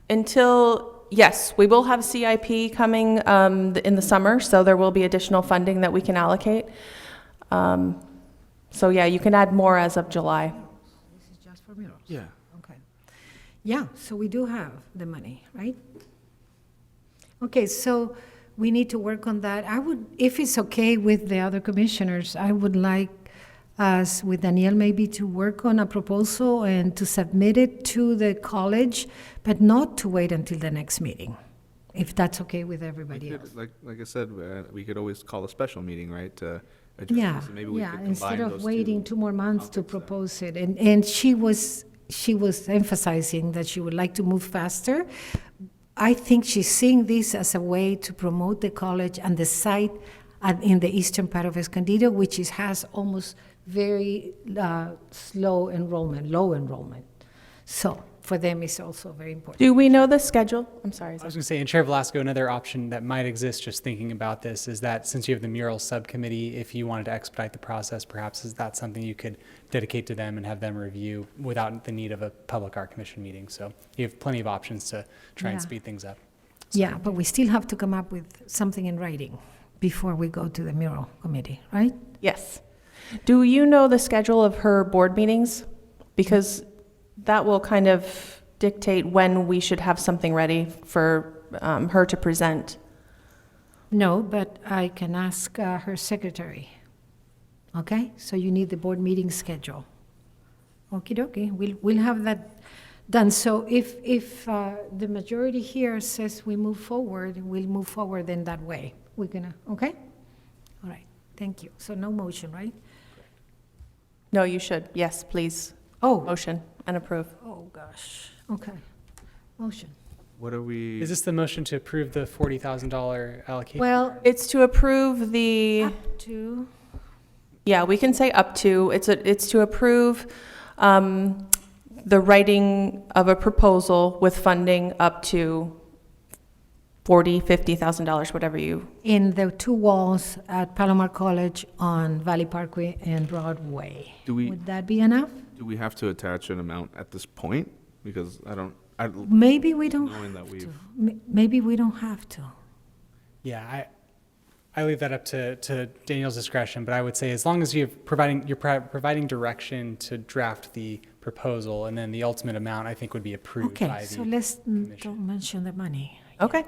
Until, yes, we will have CIP coming in the summer, so there will be additional funding that we can allocate. So yeah, you can add more as of July. This is just for murals? Yeah. Okay. Yeah, so we do have the money, right? Okay, so we need to work on that. I would, if it's okay with the other commissioners, I would like us, with Danielle maybe, to work on a proposal and to submit it to the college, but not to wait until the next meeting, if that's okay with everybody else. Like I said, we could always call a special meeting, right? To address Yeah, this, and maybe we yeah, could instead combine of those waiting 2 more months to topics, propose it. And she was emphasizing that she would like to move faster. I think she's seeing this as a way to promote the college and the site in the eastern part of Escondido, which has almost very low enrollment. So for them, it's also very important. Do we know the schedule? I'm sorry. I was going to say, in Chair Velasco, another option that might exist, just thinking about this, is that since you have the Mural Subcommittee, if you wanted to expedite the process, perhaps is that something you could dedicate to them and have them review without the need of a Public Art Commission meeting. So you have plenty of options to try and Yeah. speed things up. Yeah, but we still have to come up with something in writing before we go to the mural committee, right? Yes. Do you know the schedule of her board meetings? Because that will kind of dictate when we should have something ready for her to present. No, but I can ask her secretary. Okay, so you need the board meeting schedule. Okie dokie, we'll have that done. So if the majority here says we move forward, we'll move forward in that way. We're gonna, okay? All right, thank you. So no motion, right? No, you should. Yes, please. Oh, Motion and approve. oh gosh, okay. Motion. What are we? Is this the motion to approve the $40,000 allocation? Well, It's to approve the, up to, yeah, we can say up to, it's to approve the writing of a proposal with funding up to $50,000, whatever you, in the two walls at Palomar College on Valley Parkway and Broadway. Would that be enough? Do we have to attach an amount at this point? Because Maybe we don't knowing that have we've. to. Maybe we don't have to. Yeah, I leave that up to Daniel's discretion, but I would say as long as you're providing direction to draft the proposal, and then the ultimate amount, I think, would be approved by Okay, the so let's commission. don't mention the money. okay.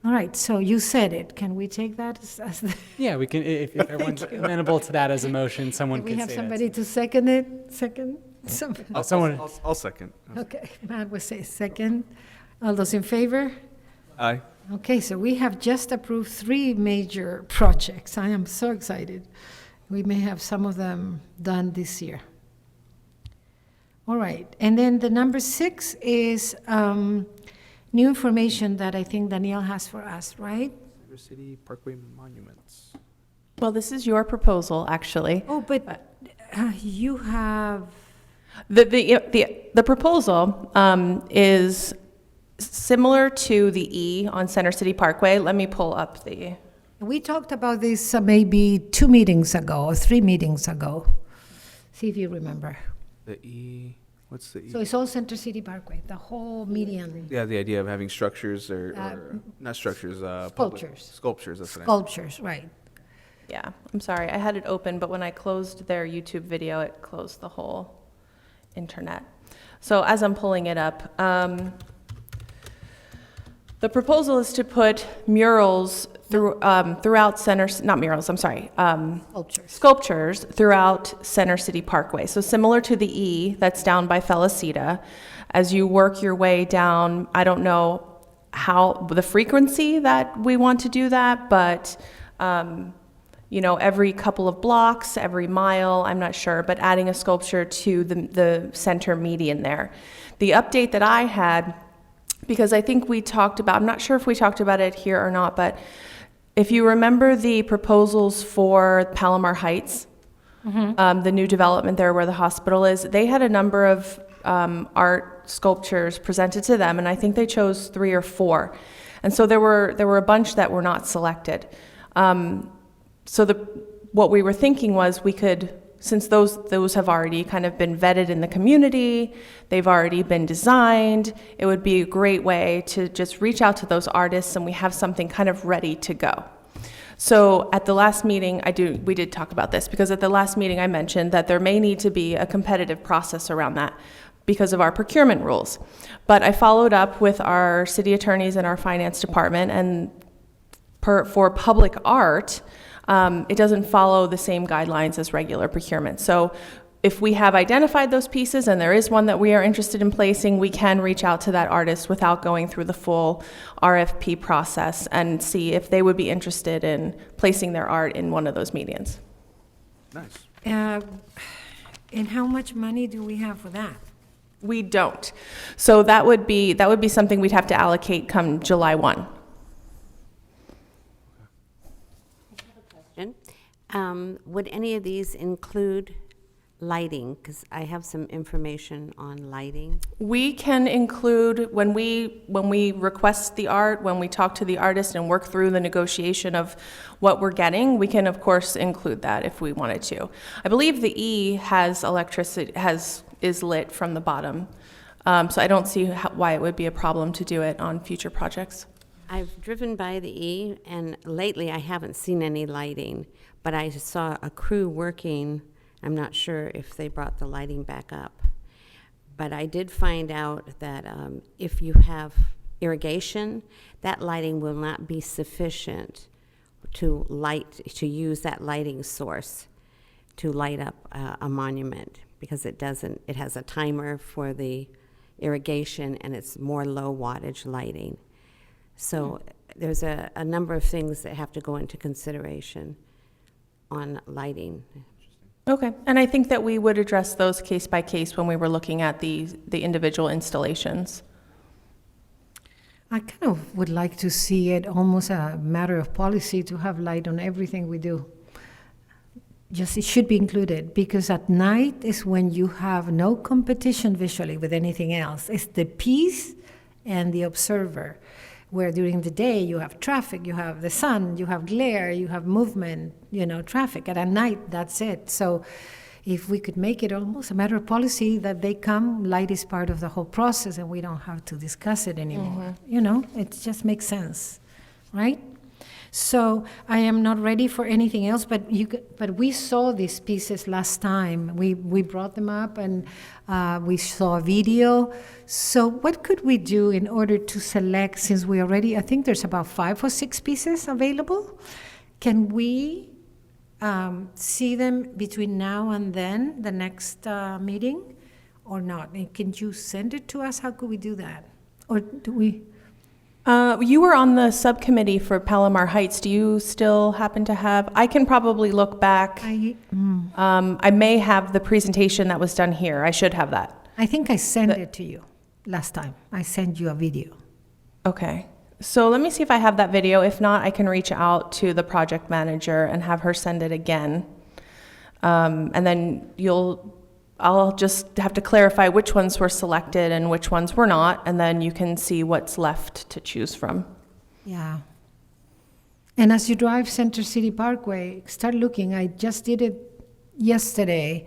All right, so you said it. Can we take that as the, Yeah, we can, if everyone's amenable to that as a motion, someone can we could have say somebody that. to second it? Second? Somebody. Someone, I'll second. Okay, Matt will say second. All those in favor? Aye. Okay, so we have just approved 3 major projects. I am so excited. We may have some of them done this year. All right, and then the number 6 is new information that I think Danielle has for us, right? River City Parkway Monuments. Well, this is your proposal, actually. Oh, but you have, The proposal is similar to the E on Center City Parkway. Let me pull up the, we talked about this maybe 2 meetings ago or 3 meetings ago. See if you remember. The E. What's the E? So it's all Center City Parkway, the whole median. Yeah, the idea of having structures or not structures. Sculptures. Sculptures. That's what I meant. Sculptures, right. yeah, I'm sorry, I had it open, but when I closed their YouTube video, it closed the whole internet. So as I'm pulling it up, the proposal is to put murals throughout sculptures throughout Center City Parkway. So similar to the E that's down by Felicita, as you work your way down, I don't know how, the frequency that we want to do that, but every couple of blocks, every mile, I'm not sure, but adding a sculpture to the center median there. The update that I had, because I think we talked about, I'm not sure if we talked about it here or not, but if you remember the proposals for Palomar Heights, the new development there where the hospital is, they had a number of art sculptures presented to them, and I think they chose 3 or 4. And so there were a bunch that were not selected. So what we were thinking was we could, since those have already kind of been vetted in the community, they've already been designed, it would be a great way to just reach out to those artists and we have something kind of ready to go. So at the last meeting, we did talk about this, because at the last meeting I mentioned that there may need to be a competitive process around that because of our procurement rules. But I followed up with our city attorneys and our finance department, and for public art, it doesn't follow the same guidelines as regular procurement. So if we have identified those pieces and there is one that we are interested in placing, we can reach out to that artist without going through the full RFP process and see if they would be interested in placing their art in one of those medians. Nice. And how much money do we have for that? We don't. So that would be something we'd have to allocate come July 1. Would any of these include lighting? Because I have some information on lighting. We can include, when we request the art, when we talk to the artist and work through the negotiation of what we're getting, we can of course include that if we wanted to. I believe the E has electricity, is lit from the bottom. So I don't see why it would be a problem to do it on future projects. I've driven by the E, and lately I haven't seen any lighting, but I saw a crew working. I'm not sure if they brought the lighting back up. But I did find out that if you have irrigation, that lighting will not be sufficient to use that lighting source to light up a monument, because it has a timer for the irrigation, and it's more low wattage lighting. So there's a number of things that have to go into consideration on lighting. Okay, and I think that we would address those case by case when we were looking at the individual installations. I kind of would like to see it almost a matter of policy to have light on everything we do. Just, it should be included, because at night is when you have no competition visually with anything else. It's the piece and the observer, where during the day you have traffic, you have the sun, you have glare, you have movement, traffic. And at night, that's it. So if we could make it almost a matter of policy that they come, light is part of the whole process, and we don't have to discuss it anymore. It just makes sense, right? So I am not ready for anything else, but we saw these pieces last time. We brought them up, and we saw a video. So what could we do in order to select, since we already, I think there's about 5 or 6 pieces available? Can we see them between now and then, the next meeting, or not? And can you send it to us? How could we do that? Or do we? You were on the subcommittee for Palomar Heights. Do you still happen to have? I can probably look back. I may have the presentation that was done here. I should have that. I think I sent it to you last time. I sent you a video. Okay. So let me see if I have that video. If not, I can reach out to the project manager and have her send it again. And then I'll just have to clarify which ones were selected and which ones were not, and then you can see what's left to choose from. Yeah. And as you drive Center City Parkway, start looking. I just did it yesterday.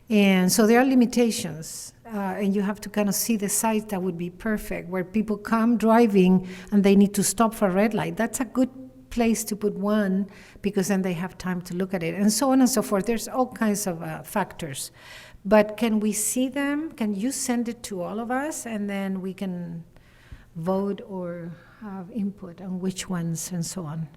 And so there are limitations. And you have to kind of see the site that would be perfect, where people come driving and they need to stop for a red light. That's a good place to put one, because then they have time to look at it, and so on and so forth. There's all kinds of factors. But can we see them? Can you send it to all of us, and then we can vote or have input on which ones and so on?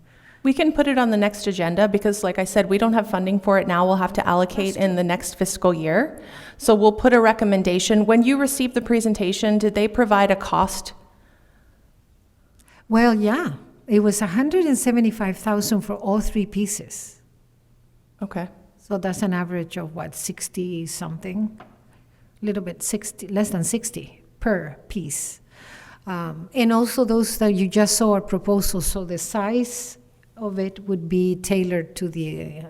We can put it on the next agenda because, like I said, we don't have funding for it now. We'll have to allocate in the next fiscal year. So we'll put a recommendation. When you received the presentation, did they provide a cost? Well, yeah. It was $175,000 for all 3 pieces. Okay. So that's an average of what, 60 something? A little bit, 60, less than 60 per piece. And also those that you just saw are proposals, so the size of it would be tailored to the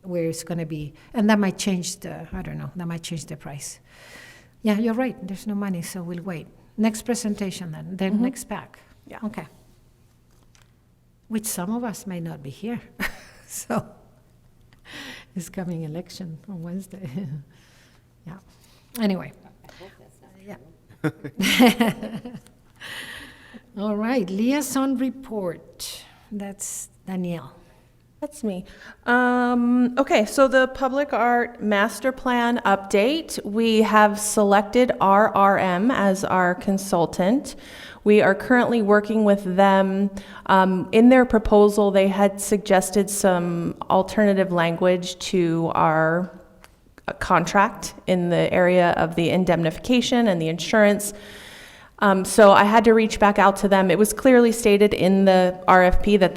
where it's going to be, and that might change that might change the price. Yeah, you're right, there's no money, so we'll wait. Next presentation then next pack. Yeah. Okay. Which some of us may not be here, so it's coming election on Wednesday. Yeah. Anyway. I hope that's not true. All right, liaison report. That's Danielle. That's me. Okay, so the public art master plan update. We have selected RRM as our consultant. We are currently working with them. In their proposal, they had suggested some alternative language to our contract in the area of the indemnification and the insurance. So I had to reach back out to them. It was clearly stated in the RFP that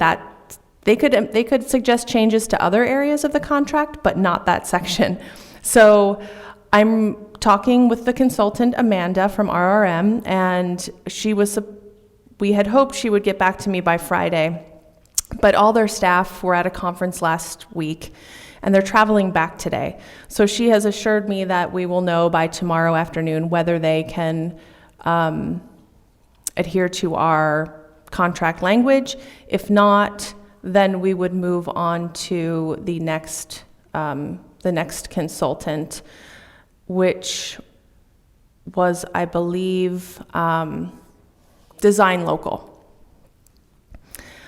they could suggest changes to other areas of the contract, but not that section. So I'm talking with the consultant, Amanda from RRM, and we had hoped she would get back to me by Friday, but all their staff were at a conference last week, and they're traveling back today. So she has assured me that we will know by tomorrow afternoon whether they can adhere to our contract language. If not, then we would move on to the next consultant, which was, I believe, Design Local.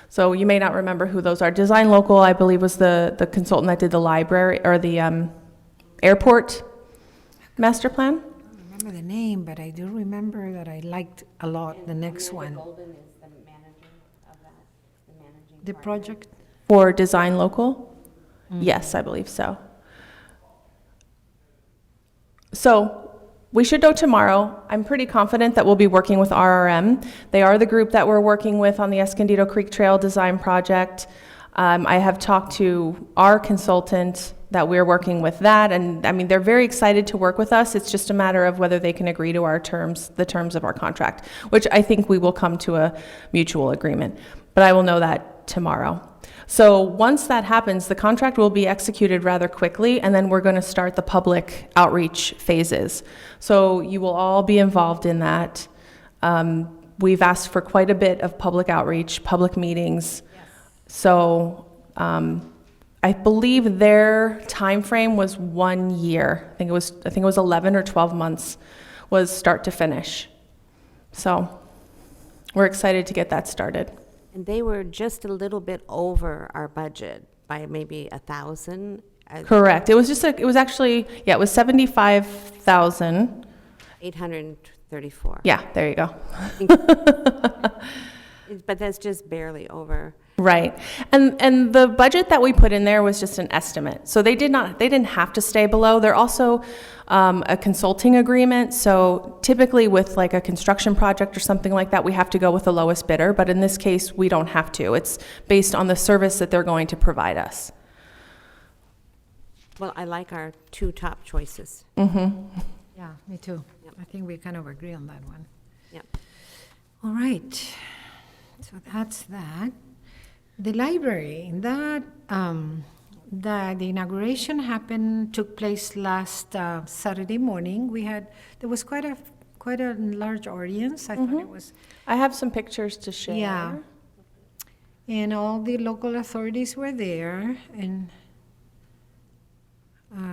So you may not remember who those are. Design Local, I believe, was the consultant that did the library or the airport master plan. I don't remember the name, but I do remember that I liked a lot the next one. Golden is the manager of that, the managing The partner. project, For Design Local? Yes, I believe so. So we should know tomorrow. I'm pretty confident that we'll be working with RRM. They are the group that we're working with on the Escondido Creek Trail Design Project. I have talked to our consultant that we're working with that, and I mean, they're very excited to work with us. It's just a matter of whether they can agree to our terms, the terms of our contract, which I think we will come to a mutual agreement. But I will know that tomorrow. So once that happens, the contract will be executed rather quickly, and then we're going to start the public outreach phases. So you will all be involved in that. We've asked for quite a bit of public outreach, public meetings. So I believe their time frame was 1 year. I think it was 11 or 12 months was start to finish. So we're excited to get that started. And they were just a little bit over our budget by maybe 1,000. Correct. It was actually, it was 75,000. 834. Yeah, there you go. But that's just barely over. Right. And the budget that we put in there was just an estimate. So they didn't have to stay below. They're also a consulting agreement. So typically with like a construction project or something like that, we have to go with the lowest bidder. But in this case, we don't have to. It's based on the service that they're going to provide us. Well, I like our two top choices. Mm-hmm. yeah, me too. I think we kind of agree on that one. Yep. All right, so that's that. The library, the inauguration took place last Saturday morning. There was quite a large audience. I thought it was. I have some pictures to share. Yeah. And all the local authorities were there, and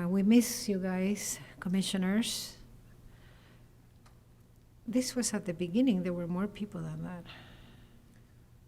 we miss you guys, commissioners. This was at the beginning. There were more people than that.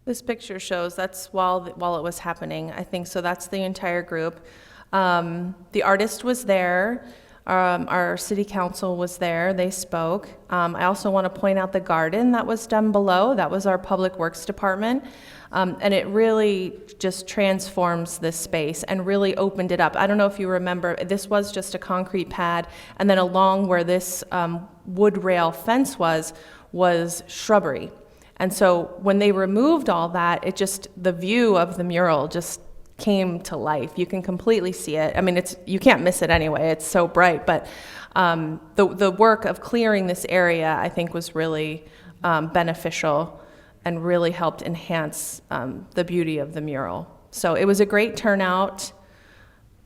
This picture shows that's while it was happening, I think. So that's the entire group. The artist was there. Our city council was there. They spoke. I also want to point out the garden that was done below. That was our public works department. And it really just transforms this space and really opened it up. I don't know if you remember, this was just a concrete pad, and then along where this wood rail fence was shrubbery. And so when they removed all that, the view of the mural just came to life. You can completely see it. I mean, you can't miss it anyway. It's so bright. But the work of clearing this area, I think, was really beneficial and really helped enhance the beauty of the mural. So it was a great turnout.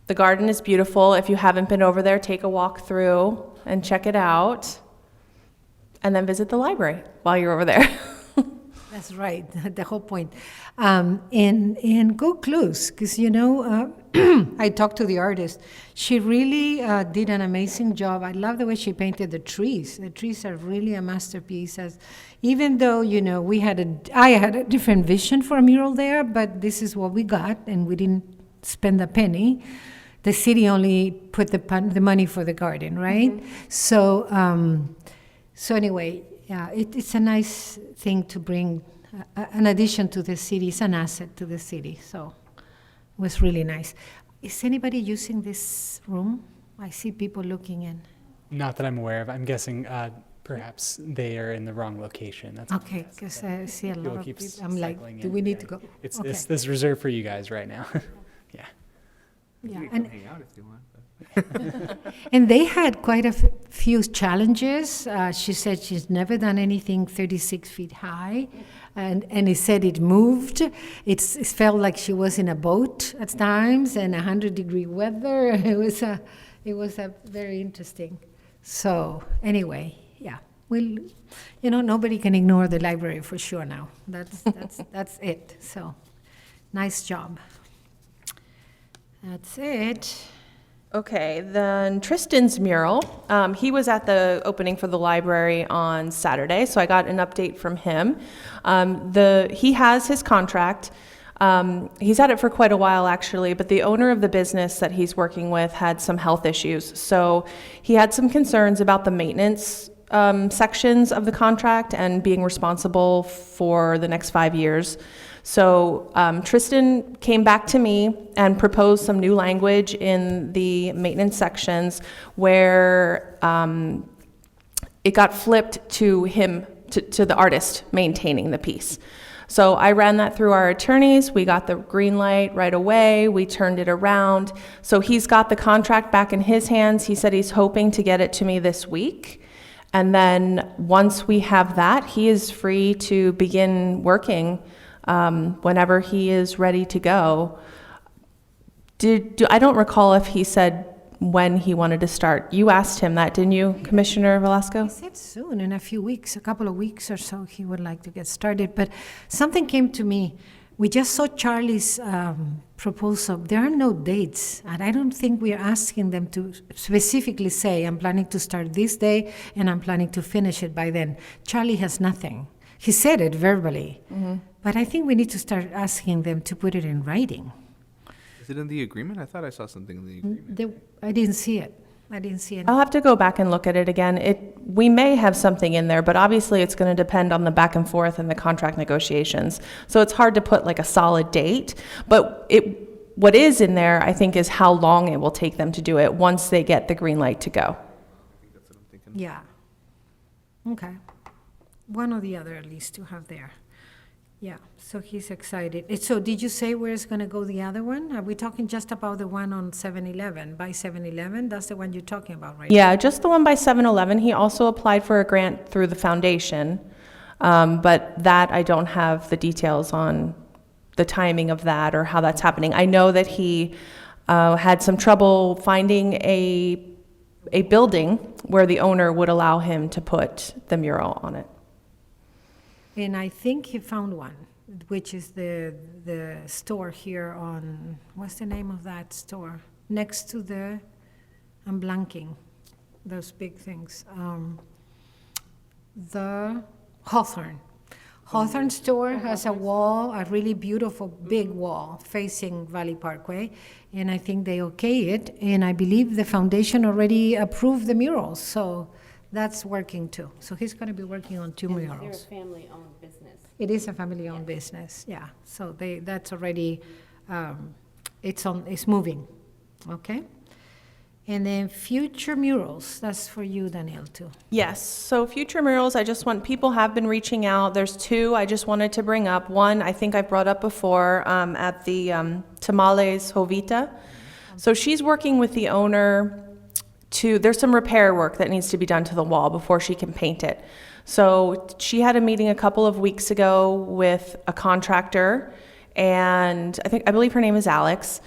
The garden is beautiful. If you haven't been over there, take a walk through and check it out. And then visit the library while you're over there. That's right, the whole point. And go close, because, I talked to the artist. She really did an amazing job. I love the way she painted the trees. The trees are really a masterpiece. Even though, I had a different vision for a mural there, but this is what we got, and we didn't spend a penny. The city only put the money for the garden, right? Mm-hmm. So anyway, yeah, it's a nice thing to bring an addition to the city. It's an asset to the city, so it was really nice. Is anybody using this room? I see people looking in. Not that I'm aware of. I'm guessing perhaps they are in the wrong location. That's okay, because I see a lot of people. I'm like, do we need to go? It's okay. This is reserved for you guys right now. Yeah. Yeah, You can hang out if you want. And they had quite a few challenges. She said she's never done anything 36 feet high, and it said it moved. It felt like she was in a boat at times, and 100-degree weather. It was a very interesting. So anyway, yeah, nobody can ignore the library for sure now. That's it. So nice job. That's it. Okay, then Tristan's mural. He was at the opening for the library on Saturday, so I got an update from him. He has his contract. He's had it for quite a while, actually, but the owner of the business that he's working with had some health issues. So he had some concerns about the maintenance sections of the contract and being responsible for the next 5 years. So Tristan came back to me and proposed some new language in the maintenance sections where it got flipped to him, to the artist maintaining the piece. So I ran that through our attorneys. We got the green light right away. We turned it around. So he's got the contract back in his hands. He said he's hoping to get it to me this week. And then once we have that, he is free to begin working whenever he is ready to go. I don't recall if he said when he wanted to start. You asked him that, didn't you, Commissioner Velasco? He said soon, in a few weeks, a couple of weeks or so, he would like to get started. But something came to me. We just saw Charlie's proposal. There are no dates, and I don't think we are asking them to specifically say, I'm planning to start this day, and I'm planning to finish it by then. Charlie has nothing. He said it verbally, but I think we need to start asking them to put it in writing. Is it in the agreement? I thought I saw something in the agreement. I didn't see it. I didn't see it. I'll have to go back and look at it again. We may have something in there, but obviously it's going to depend on the back and forth and the contract negotiations. So it's hard to put like a solid date, but what is in there, I think, is how long it will take them to do it once they get the green light to go. I think that's what I'm thinking. Yeah. Okay. One or the other, at least, to have there. Yeah, so he's excited. So did you say where it's going to go, the other one? Are we talking just about the one on 7-Eleven, by 7-Eleven? That's the one you're talking about, right? Yeah, just the one by 7-Eleven. He also applied for a grant through the foundation, but that I don't have the details on the timing of that or how that's happening. I know that he had some trouble finding a building where the owner would allow him to put the mural on it. And I think he found one, which is the store here on, what's the name of that store? Next to the, I'm blanking, those big things. The Hawthorne. Hawthorne store has a wall, a really beautiful big wall facing Valley Parkway, and I think they okay it, and I believe the foundation already approved the murals, so that's working too. So he's going to be working on 2 murals. They're a family-owned business. It is a family-owned business, yeah. So that's already, it's moving, okay? And then future murals, that's for you, Danielle, too. Yes, so future murals, people have been reaching out. There's 2 I just wanted to bring up. One, I think I brought up before at the Tamales Jovita. So she's working with the owner there's some repair work that needs to be done to the wall before she can paint it. So she had a meeting a couple of weeks ago with a contractor, and I believe her name is Alex,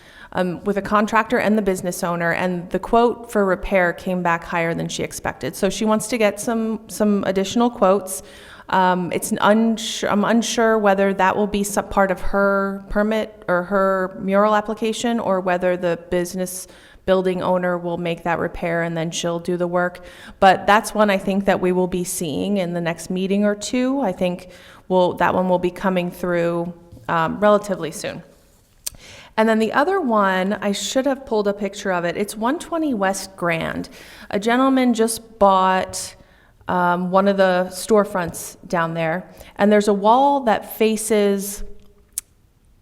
with a contractor and the business owner, and the quote for repair came back higher than she expected. So she wants to get some additional quotes. I'm unsure whether that will be some part of her permit or her mural application, or whether the business building owner will make that repair and then she'll do the work. But that's one I think that we will be seeing in the next meeting or 2. I think that one will be coming through relatively soon. And then the other one, I should have pulled a picture of it. It's 120 West Grand. A gentleman just bought one of the storefronts down there, and there's a wall that faces,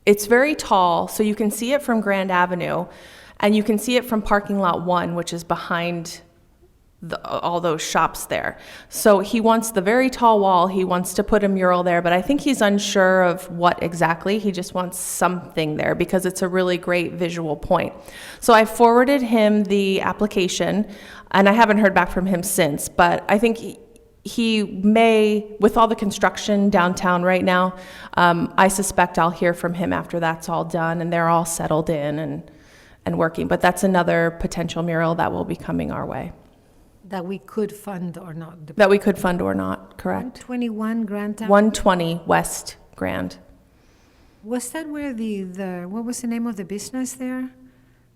it's very tall, so you can see it from Grand Avenue, and you can see it from parking lot 1, which is behind all those shops there. So he wants the very tall wall. He wants to put a mural there, but I think he's unsure of what exactly. He just wants something there because it's a really great visual point. So I forwarded him the application, and I haven't heard back from him since, but I think he may, with all the construction downtown right now, I suspect I'll hear from him after that's all done and they're all settled in and working. But that's another potential mural that will be coming our way. That we could fund or not. That we could fund or not, correct? 121 Grand Avenue? 120 West Grand. Was that where what was the name of the business there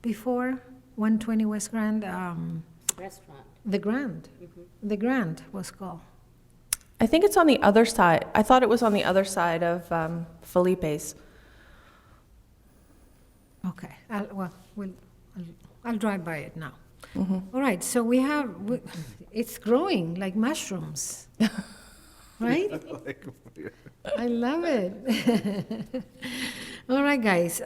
before? 120 West Grand? Restaurant. The Grand. Mm-hmm. The Grand was called. I think it's on the other side. I thought it was on the other side of Felipe's. Okay, I'll drive by it now. All right, so it's growing like mushrooms, right? I love it. All right, guys,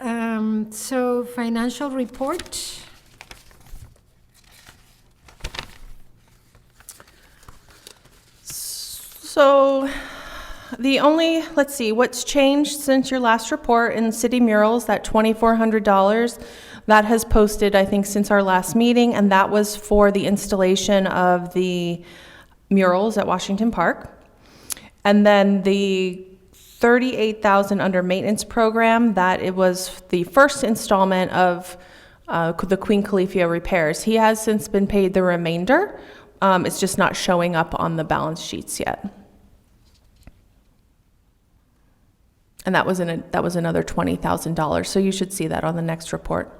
so financial report. So let's see, what's changed since your last report in city murals, that $2,400, that has posted, I think, since our last meeting, and that was for the installation of the murals at Washington Park. And then the $38,000 under maintenance program, that it was the first installment of the Queen Califia repairs. He has since been paid the remainder. It's just not showing up on the balance sheets yet. And that was another $20,000. So you should see that on the next report.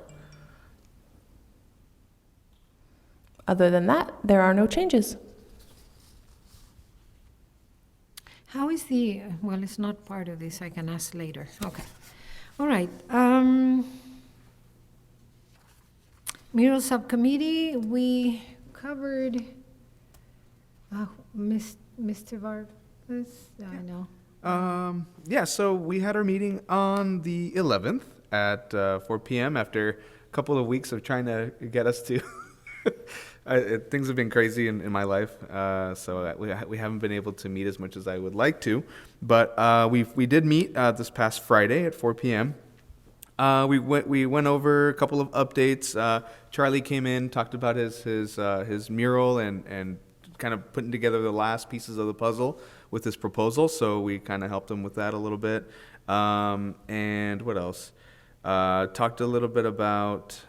Other than that, there are no changes. How is well, it's not part of this, I can ask later. Okay. All right. Mural Subcommittee, we covered, Mr. Vargas, I know. Yeah, so we had our meeting on the 11th at 4 p.m. after a couple of weeks of trying to get us to... things have been crazy in my life, so we haven't been able to meet as much as I would like to. But we did meet this past Friday at 4 p.m. We went over a couple of updates. Charlie came in, talked about his mural and kind of putting together the last pieces of the puzzle with his proposal. So we kind of helped him with that a little bit. And what else? Talked a little bit about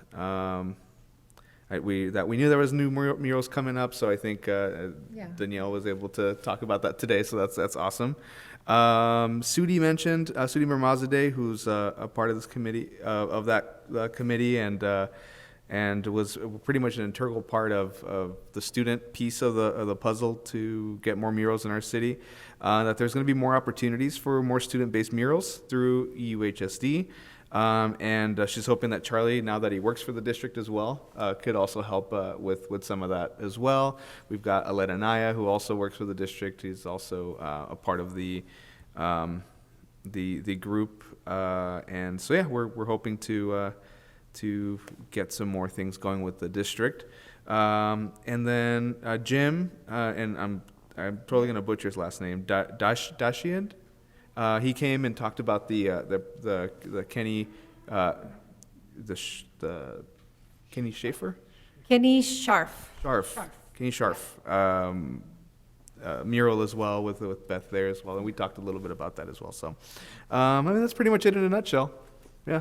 we knew there was new murals coming up. So I think Danielle was able to talk about that today. So that's awesome. Sudi mentioned Sudi Mirmazadeh, who's a part of this committee of that committee and was pretty much an integral part of the student piece of the puzzle to get more murals in our city. That there's going to be more opportunities for more student-based murals through EUHSD. And she's hoping that Charlie, now that he works for the district as well, could also help with some of that as well. We've got Aleta Naya, who also works for the district. He's also a part of the group. And so yeah, we're hoping to get some more things going with the district. And then Jim, and I'm totally going to butcher his last name, Dashan. He came and talked about the Kenny, the Kenny Schaefer? Kenny Scharf. Kenny Scharf. Mural as well with Beth there as well, and we talked a little bit about that as well. So, I mean, that's pretty much it in a nutshell. Yeah.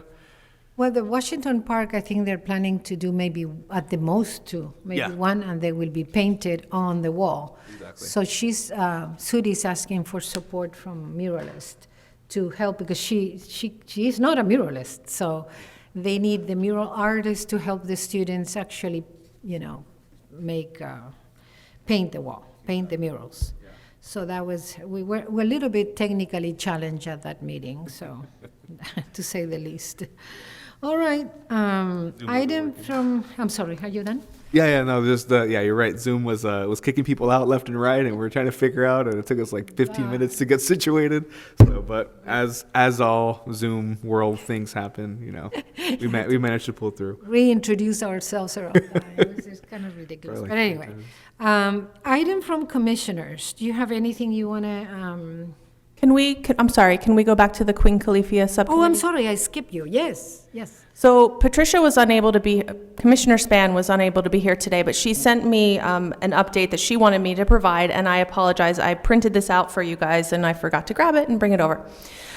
Well, the Washington Park, I think they're planning to do maybe at the most two, maybe one, and they will be painted on the wall. Exactly. So Sudi's asking for support from muralists to help, because she is not a muralist, so they need the mural artists to help the students actually, paint the wall, paint the murals. Yeah. So we were a little bit technically challenged at that meeting, so to say the least. All right, item from, I'm sorry, are you done? You're right. Zoom was kicking people out left and right, and we were trying to figure out, and it took us like 15 minutes to get situated. So, but as all Zoom world things happen, we managed to pull through. Reintroduce ourselves around that. It's kind of ridiculous. But anyway, item from commissioners. Do you have anything you want to? I'm sorry, can we go back to the Queen Califia subcommittee? Oh, I'm sorry, I skipped you. Yes. So Patricia Commissioner Span was unable to be here today, but she sent me an update that she wanted me to provide, and I apologize. I printed this out for you guys, and I forgot to grab it and bring it over.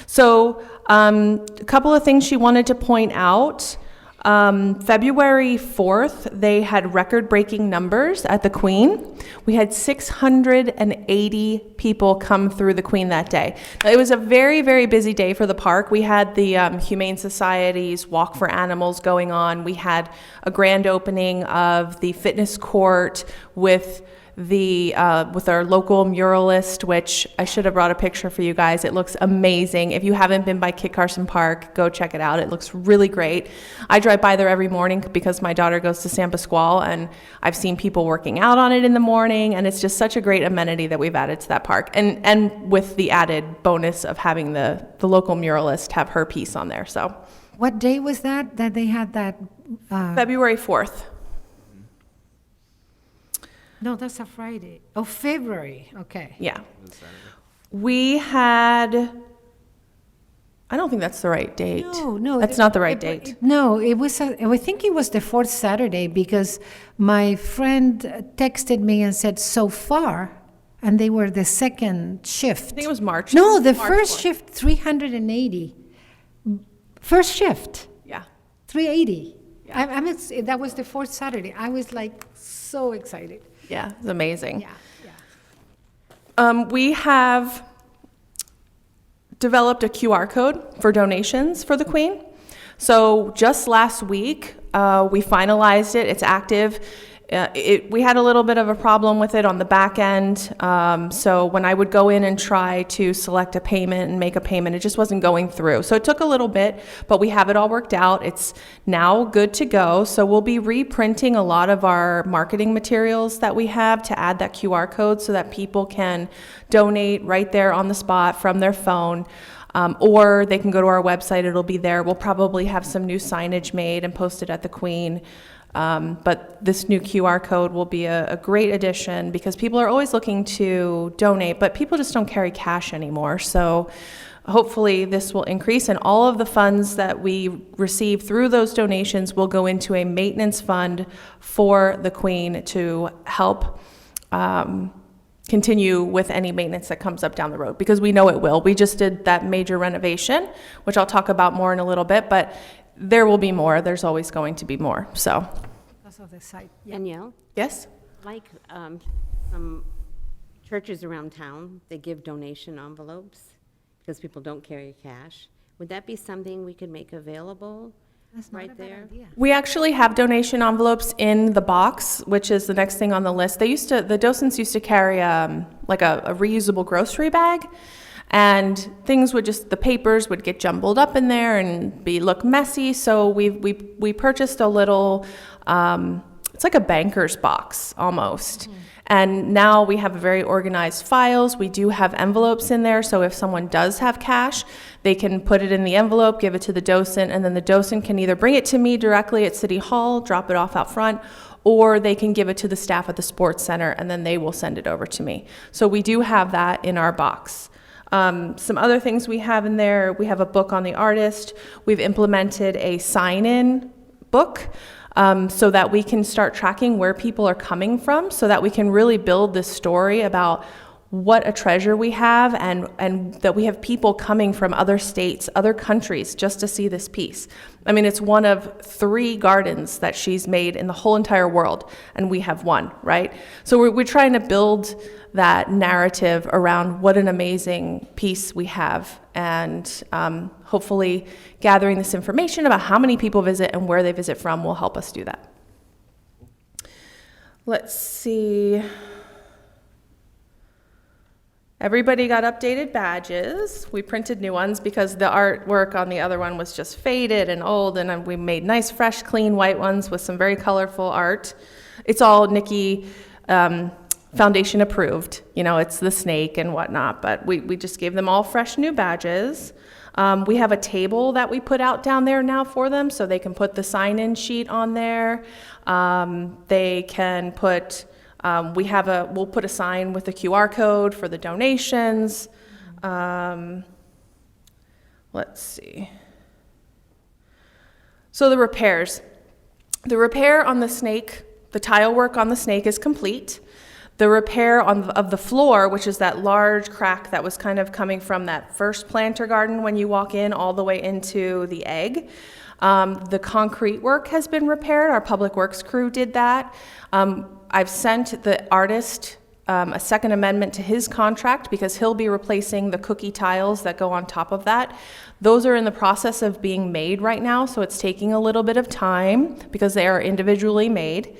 So a couple of things she wanted to point out. February 4th, they had record-breaking numbers at the Queen. We had 680 people come through the Queen that day. Now, it was a very, very busy day for the park. We had the Humane Society's Walk for Animals going on. We had a grand opening of the fitness court with with our local muralist, which I should have brought a picture for you guys. It looks amazing. If you haven't been by Kit Carson Park, go check it out. It looks really great. I drive by there every morning because my daughter goes to San Pasqual, and I've seen people working out on it in the morning, and it's just such a great amenity that we've added to that park. And with the added bonus of having the local muralist have her piece on there. So What day was that they had that? February 4th. No, that's a Friday. Oh, February, okay. Yeah. We had, I don't think that's the right date. No. That's not the right date. No, it was, I think it was the fourth Saturday because my friend texted me and said, so far, and they were the second shift. I think it was March. No, the March first 4th. shift, 380. First shift, Yeah. 380. That was the fourth Saturday. I was like so excited. Yeah, it's amazing. Yeah. We have developed a QR code for donations for the Queen. So just last week, we finalized it. It's active. We had a little bit of a problem with it on the back end. So when I would go in and try to select a payment and make a payment, it just wasn't going through. So it took a little bit, but we have it all worked out. It's now good to go. So we'll be reprinting a lot of our marketing materials that we have to add that QR code so that people can donate right there on the spot from their phone. Or they can go to our website, it'll be there. We'll probably have some new signage made and posted at the Queen. But this new QR code will be a great addition because people are always looking to donate, but people just don't carry cash anymore. So hopefully this will increase, and all of the funds that we receive through those donations will go into a maintenance fund for the Queen to help continue with any maintenance that comes up down the road, because we know it will. We just did that major renovation, which I'll talk about more in a little bit, but there will be more. There's always going to be more. So, Because of the site. Danielle, yes? like some churches around town, they give donation envelopes because people don't carry cash. Would that be something we could make available That's not right a bad there? idea. We actually have donation envelopes in the box, which is the next thing on the list. The docents used to carry like a reusable grocery bag, and things would the papers would get jumbled up in there and look messy. So we purchased a little, it's like a banker's box almost. Mm-hmm. And now we have very organized files. We do have envelopes in there, so if someone does have cash, they can put it in the envelope, give it to the docent, and then the docent can either bring it to me directly at City Hall, drop it off out front, or they can give it to the staff at the sports center, and then they will send it over to me. So we do have that in our box. Some other things we have in there, we have a book on the artist. We've implemented a sign-in book so that we can start tracking where people are coming from, so that we can really build this story about what a treasure we have, and that we have people coming from other states, other countries, just to see this piece. I mean, it's one of 3 gardens that she's made in the whole entire world, and we have one, right? So we're trying to build that narrative around what an amazing piece we have, and hopefully gathering this information about how many people visit and where they visit from will help us do that. Let's see. Everybody got updated badges. We printed new ones because the artwork on the other one was just faded and old, and we made nice, fresh, clean white ones with some very colorful art. It's all Nikki Foundation approved. You know, it's the snake and whatnot, but we just gave them all fresh new badges. We have a table that we put out down there now for them, so they can put the sign-in sheet on there. They can put... we'll put a sign with a QR code for the donations. Let's see. So the repairs. The repair on the snake, the tile work on the snake is complete. The repair of the floor, which is that large crack that was kind of coming from that first planter garden when you walk in all the way into the egg. The concrete work has been repaired. Our public works crew did that. I've sent the artist a second amendment to his contract because he'll be replacing the cookie tiles that go on top of that. Those are in the process of being made right now, so it's taking a little bit of time because they are individually made.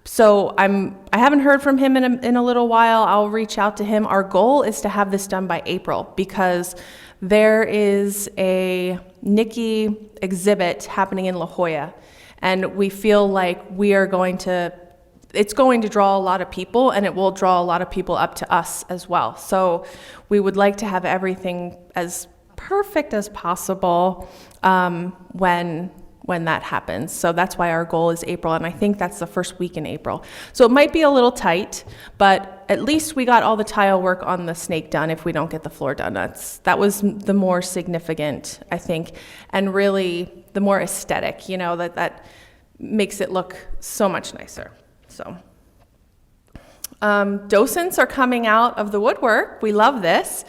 So I haven't heard from him in a little while. I'll reach out to him. Our goal is to have this done by April because there is a Nikki exhibit happening in La Jolla, and we feel like it's going to draw a lot of people, and it will draw a lot of people up to us as well. So we would like to have everything as perfect as possible when that happens. So that's why our goal is April, and I think that's the first week in April. So it might be a little tight, but at least we got all the tile work on the snake done if we don't get the floor done. That was the more significant, I think, and really the more aesthetic, that makes it look so much nicer. So docents are coming out of the woodwork. We love this.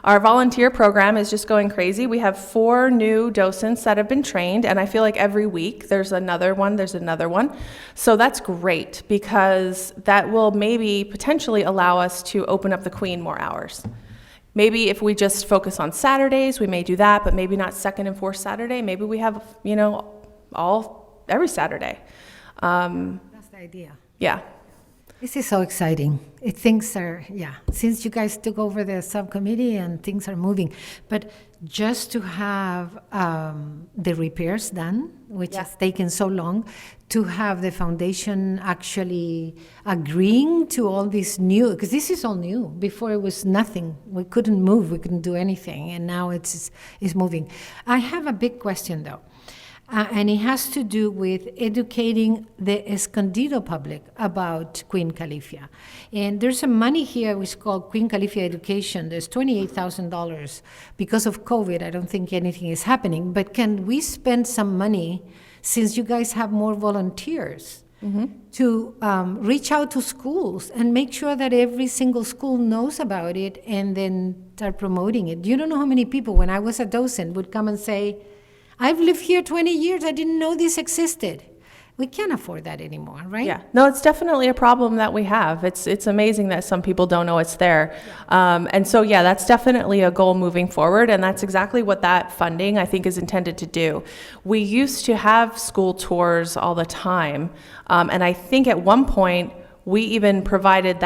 Our volunteer program is just going crazy. We have 4 new docents that have been trained, and I feel like every week there's another one. So that's great because that will maybe potentially allow us to open up the Queen more hours. Maybe if we just focus on Saturdays, we may do that, but maybe not second and fourth Saturday. Maybe we have, every Saturday. That's the idea. Yeah. This is so exciting. Since you guys took over the subcommittee and things are moving, but just to have the repairs done, which has taken so long, to have the foundation actually agreeing to all this new, because this is all new. Before it was nothing. We couldn't move, we couldn't do anything, and now it's moving. I have a big question though. And it has to do with educating the Escondido public about Queen Califia. And there's some money here which is called Queen Califia Education. There's $28,000. Because of COVID, I don't think anything is happening. But can we spend some money, since you guys have more volunteers, to reach out to schools and make sure that every single school knows about it and then start promoting it? You don't know how many people, when I was a docent, would come and say, I've lived here 20 years. I didn't know this existed. We can't afford that anymore, right? Yeah. No, it's definitely a problem that we have. It's amazing that some people don't know it's there. And so, that's definitely a goal moving forward. And that's exactly what that funding, I think, is intended to do. We used to have school tours all the time. And I think at one point, we even provided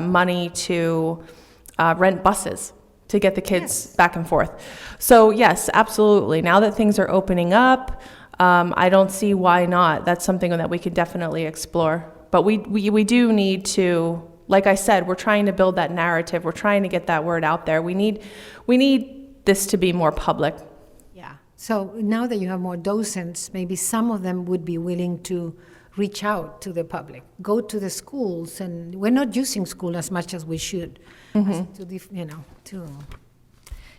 money to rent buses to get the kids back and forth. So yes, absolutely. Now that things are opening up, I don't see why not. That's something that we could definitely explore. But we do need to, like I said, we're trying to build that narrative. We're trying to get that word out there. We need this to be more public. Yeah. So now that you have more docents, maybe some of them would be willing to reach out to the public, go to the schools, and we're not using school as much as we should, to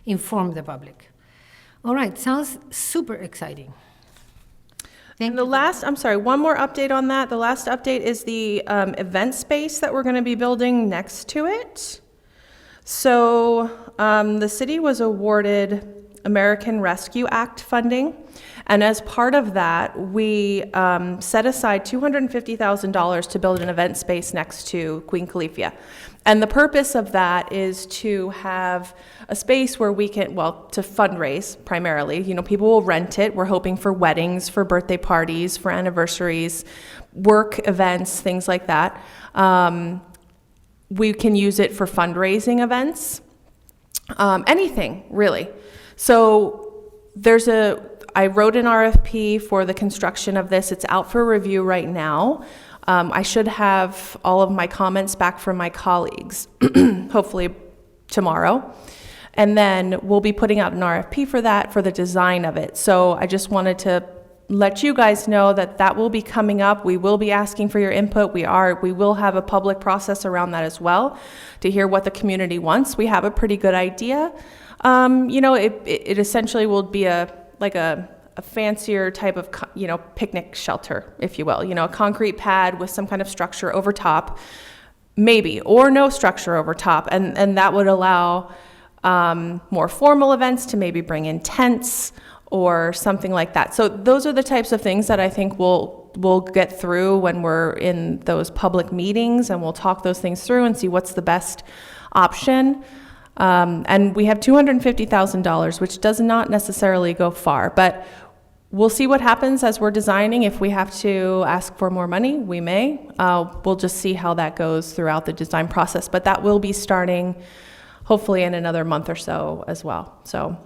inform the public. All right, sounds super exciting. One more update on that. The last update is the event space that we're going to be building next to it. So the city was awarded American Rescue Act funding. And as part of that, we set aside $250,000 to build an event space next to Queen Califia. And the purpose of that is to have a space where we can, to fundraise primarily. People will rent it. We're hoping for weddings, for birthday parties, for anniversaries, work events, things like that. We can use it for fundraising events, anything really. So I wrote an RFP for the construction of this. It's out for review right now. I should have all of my comments back from my colleagues, hopefully tomorrow. And then we'll be putting out an RFP for that, for the design of it. So I just wanted to let you guys know that will be coming up. We will be asking for your input. We will have a public process around that as well to hear what the community wants. We have a pretty good idea. It essentially will be a fancier type of, picnic shelter, if you will, a concrete pad with some kind of structure over top, maybe, or no structure over top. And that would allow more formal events to maybe bring in tents or something like that. So those are the types of things that I think we'll get through when we're in those public meetings, and we'll talk those things through and see what's the best option. And we have $250,000, which does not necessarily go far, but we'll see what happens as we're designing. If we have to ask for more money, we may. We'll just see how that goes throughout the design process. But that will be starting hopefully in another month or so as well. So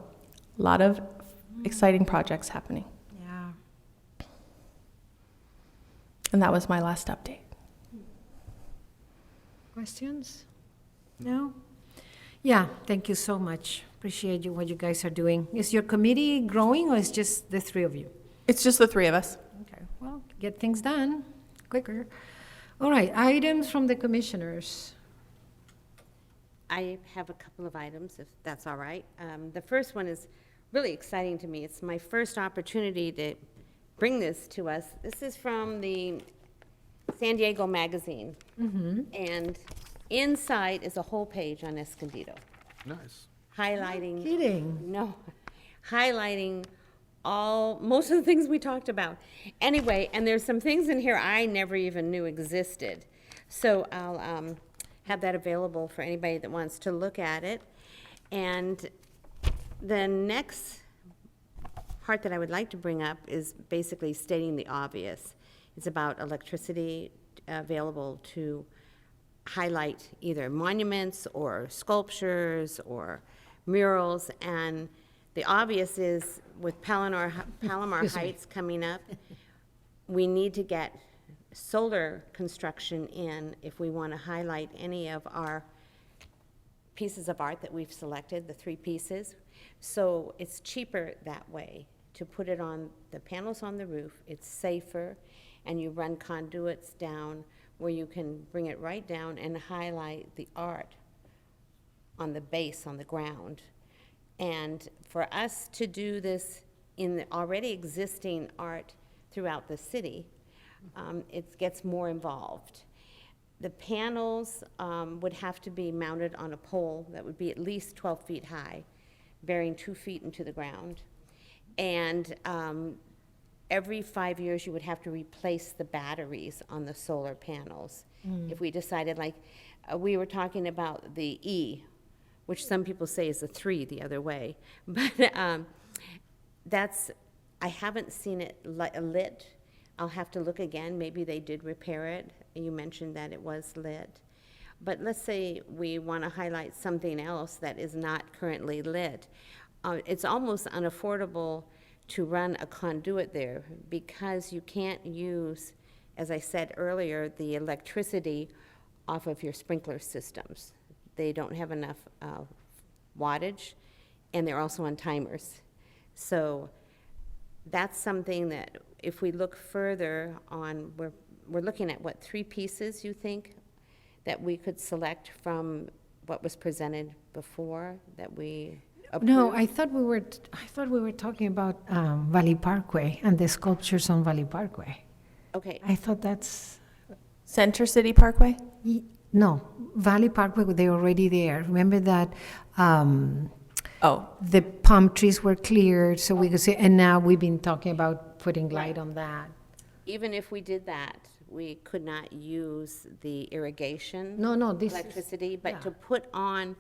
a lot of exciting projects happening. Yeah. And that was my last update. Questions? No? Yeah, thank you so much. Appreciate what you guys are doing. Is your committee growing, or is just the three of you? It's just the three of us. Okay, well, get things done quicker. All right, items from the commissioners. I have a couple of items, if that's all right. The first one is really exciting to me. It's my first opportunity to bring this to us. This is from the San Diego Magazine. And inside is a whole page on Escondido, Nice. highlighting. Kidding. No, highlighting most of the things we talked about. Anyway, and there's some things in here I never even knew existed. So I'll have that available for anybody that wants to look at it. And the next part that I would like to bring up is basically stating the obvious. It's about electricity available to highlight either monuments or sculptures or murals. And the obvious is with Palomar Heights coming up, we need to get solar construction in if we want to highlight any of our pieces of art that we've selected, the 3 pieces. So it's cheaper that way to put it on the panels on the roof. It's safer, and you run conduits down where you can bring it right down and highlight the art on the base, on the ground. And for us to do this in the already existing art throughout the city, it gets more involved. The panels would have to be mounted on a pole that would be at least 12 feet high, bearing 2 feet into the ground. And every 5 years, you would have to replace the batteries on the solar panels. If we decided, like, we were talking about the E, which some people say is a 3 the other way. But I haven't seen it lit. I'll have to look again. Maybe they did repair it. You mentioned that it was lit. But let's say we want to highlight something else that is not currently lit. It's almost unaffordable to run a conduit there because you can't use, as I said earlier, the electricity off of your sprinkler systems. They don't have enough wattage, and they're also on timers. So that's something that if we look further on, we're looking at what, 3 pieces you think that we could select from what was presented before that we approved? No, I thought we were talking about Valley Parkway and the sculptures on Valley Parkway. Okay, I thought that's, Center City Parkway? no, Valley Parkway, they're already there. Remember that the palm trees were cleared, so we could see, and now we've been talking about putting light on that. even if we did that, we could not use the irrigation. No, this is- electricity, but yeah. to put on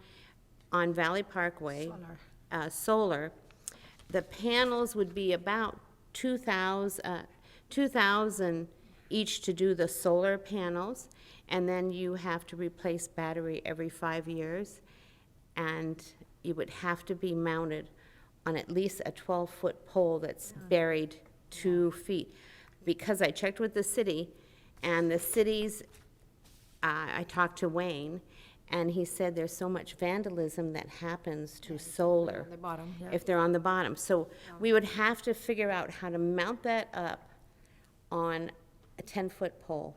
Valley Parkway, solar, the panels would be about 2,000 each to do the solar panels, and then you have to replace battery every 5 years, and you would have to be mounted on at least a 12-foot pole that's buried 2 feet. Because I checked with the city, and the cities, I talked to Wayne, and he said there's so much vandalism that happens to solar. the bottom, yeah. If they're on the bottom. So we would have to figure out how to mount that up on a 10-foot pole,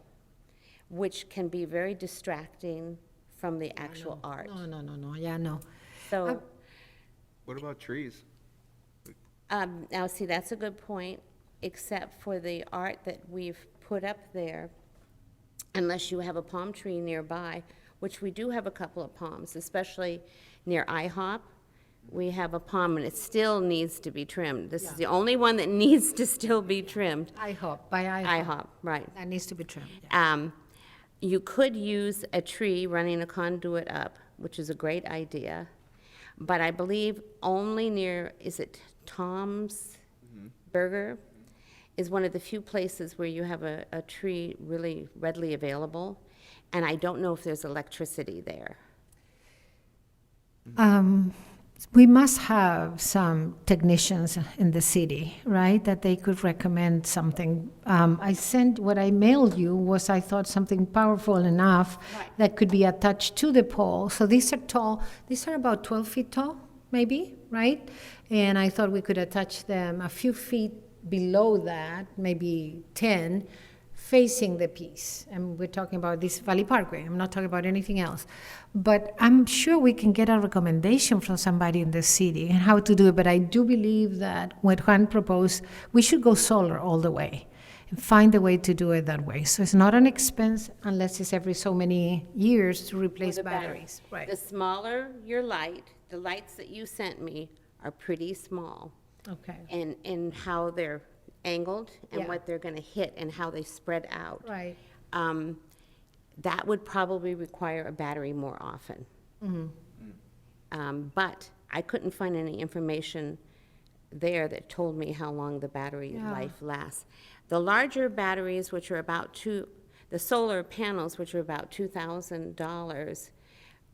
which can be very distracting from the actual art. No, yeah, no. So, What about trees? now see, that's a good point, except for the art that we've put up there, unless you have a palm tree nearby, which we do have a couple of palms, especially near IHOP. We have a palm, and it still needs to be trimmed. This is the only one that needs to still be trimmed. By IHOP. IHOP, right. That needs to be trimmed. Yeah. You could use a tree running a conduit up, which is a great idea, but I believe only near, is it Tom's Burger is one of the few places where you have a tree really readily available, and I don't know if there's electricity there. We must have some technicians in the city, right, that they could recommend something. What I mailed you was, I thought, something powerful enough that could be attached to the pole. So these are tall, these are about 12 feet tall, maybe, right? And I thought we could attach them a few feet below that, maybe 10, facing the piece. And we're talking about this Valley Parkway. I'm not talking about anything else. But I'm sure we can get a recommendation from somebody in the city and how to do it. But I do believe that what Juan proposed, we should go solar all the way and find a way to do it that way. So it's not an expense unless it's every so many years to replace The battery. batteries. Right. The smaller your light, the lights that you sent me are pretty small. Okay. And how they're angled and Yeah. what they're going to hit and how they spread out. Right. That would probably require a battery more often. But I couldn't find any information there that told me how long the battery Yeah. life lasts. The larger batteries, which are the solar panels, which are about $2,000,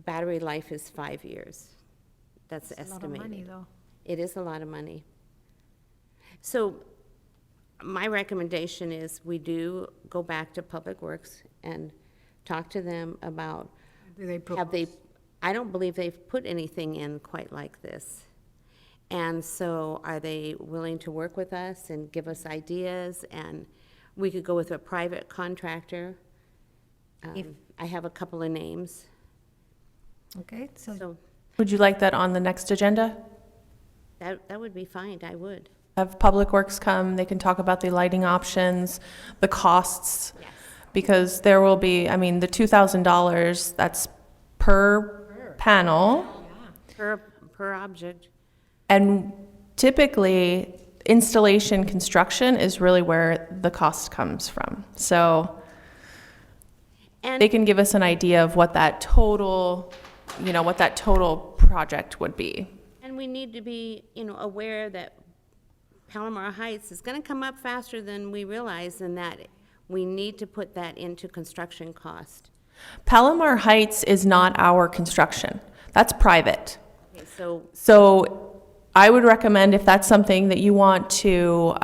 battery life is 5 years. That's It's a lot estimated. of money, though. It is a lot of money. So my recommendation is we do go back to Public Works and talk to them about, Do they I don't believe they've put anything in quite like this. And so are they willing to work with us and give us ideas? And we could go with a private contractor. I have a couple of names. Okay, so So Would you like that on the next agenda? that would be fine, I would. Have Public Works come, they can talk about the lighting options, the costs. Yes. Because there will be, I mean, the $2,000, that's per panel. Per object. And typically, installation construction is really where the cost comes from. So And they can give us an idea of what that total, what that total project would be. And we need to be, aware that Palomar Heights is gonna come up faster than we realize, and that we need to put that into construction cost. Palomar Heights is not our construction. That's private. Okay, so, So I would recommend, if that's something that you want to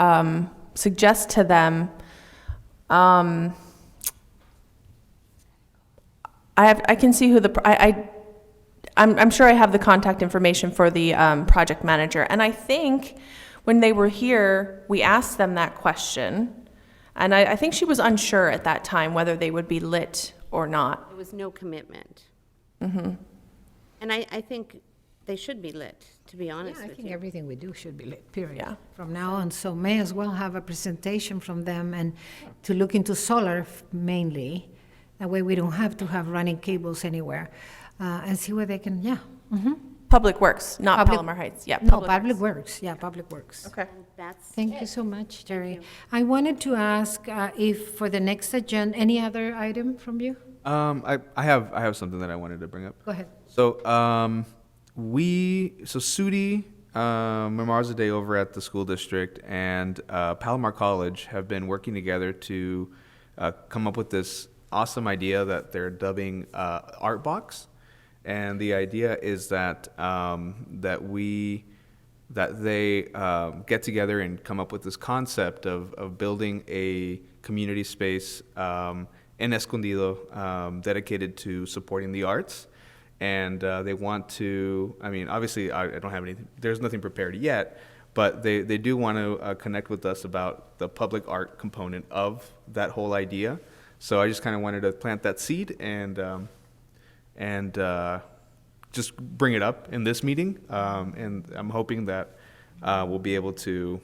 suggest to them, I can see who I'm sure I have the contact information for the project manager. And I think when they were here, we asked them that question. And I think she was unsure at that time whether they would be lit or not. there was no commitment. And I think they should be lit, to be honest yeah, I with think you. everything we do should be lit, period. Yeah. From now on, so may as well have a presentation from them and to look into solar mainly. That way we don't have to have running cables anywhere, and see where they can, Public Works, not Public- Palomar Heights. Yeah, No, Public Works, yeah, Public Works. Okay. That's, Thank you so much, Jerry. I wanted to ask if for the next agenda, any other item from you? I have something that I wanted to bring up. Go ahead. So Sudi, Memorial Day over at the school district, and Palomar College have been working together to come up with this awesome idea that they're dubbing Art Box, and the idea is that they get together and come up with this concept of building a community space in Escondido dedicated to supporting the arts. And they want to, obviously I don't have anything, there's nothing prepared yet, but they do want to connect with us about the public art component of that whole idea. So I just kind of wanted to plant that seed and just bring it up in this meeting. And I'm hoping that we'll be able to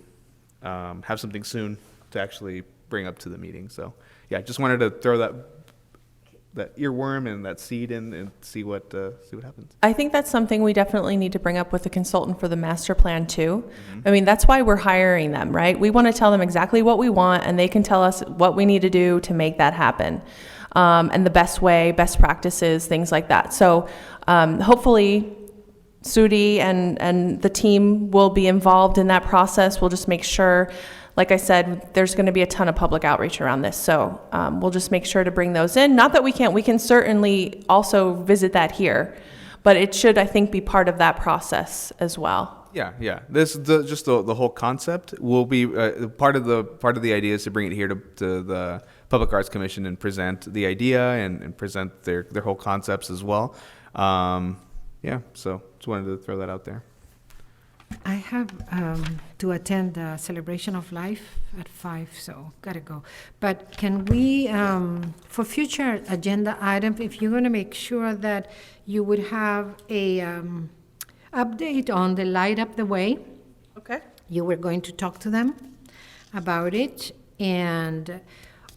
have something soon to actually bring up to the meeting. So yeah, just wanted to throw that earworm and that seed in and see what happens. I think that's something we definitely need to bring up with the consultant for the master plan too. That's why we're hiring them, right? We want to tell them exactly what we want, and they can tell us what we need to do to make that happen. And the best way, best practices, things like that. So hopefully Sudi and the team will be involved in that process. We'll just make sure, like I said, there's going to be a ton of public outreach around this. So we'll just make sure to bring those in. Not that we can certainly also visit that here, but it should, I think, be part of that process as well. Yeah. The whole concept will be part of the idea is to bring it here to the Public Arts Commission and present the idea and present their whole concepts as well. So just wanted to throw that out there. I have to attend the celebration of life at 5, so gotta go. But can we, for future agenda items, if you're gonna make sure that you would have a update on the Light Up the Way, Okay. you were going to talk to them about it. And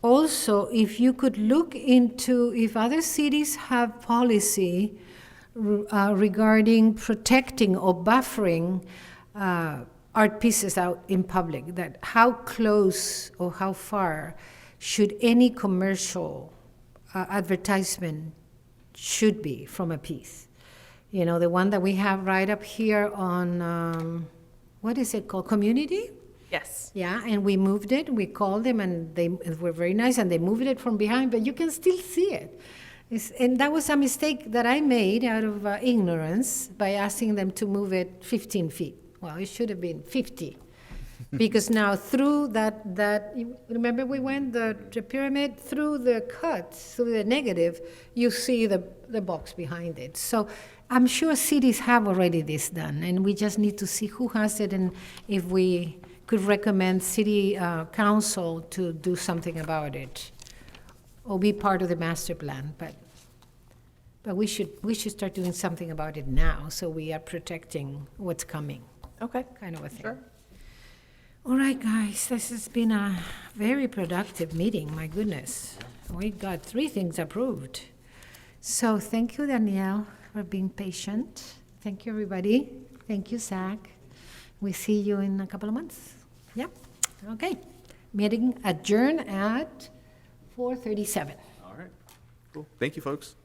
also, if you could look into if other cities have policy regarding protecting or buffering art pieces out in public, that how close or how far should any commercial advertisement should be from a piece. You know, the one that we have right up here on, what is it called, Community? Yes. Yeah, and we moved it, we called them, and they were very nice, and they moved it from behind, but you can still see it. And that was a mistake that I made out of ignorance by asking them to move it 15 feet. Well, it should have been 50. Because now through that you remember we went the pyramid, through the cut, through the negative, you see the box behind it. So I'm sure cities have already this done, and we just need to see who has it and if we could recommend city council to do something about it or be part of the master plan. But we should start doing something about it now, so we are protecting what's coming, Okay. kind of a thing. Sure. All right, guys, this has been a very productive meeting, my goodness. We got 3 things approved. So thank you, Danielle, for being patient. Thank you, everybody. Thank you, Zach. We see you in a couple of months. Yep, okay. Meeting adjourned at 4:37. All right. Cool. Thank you, folks.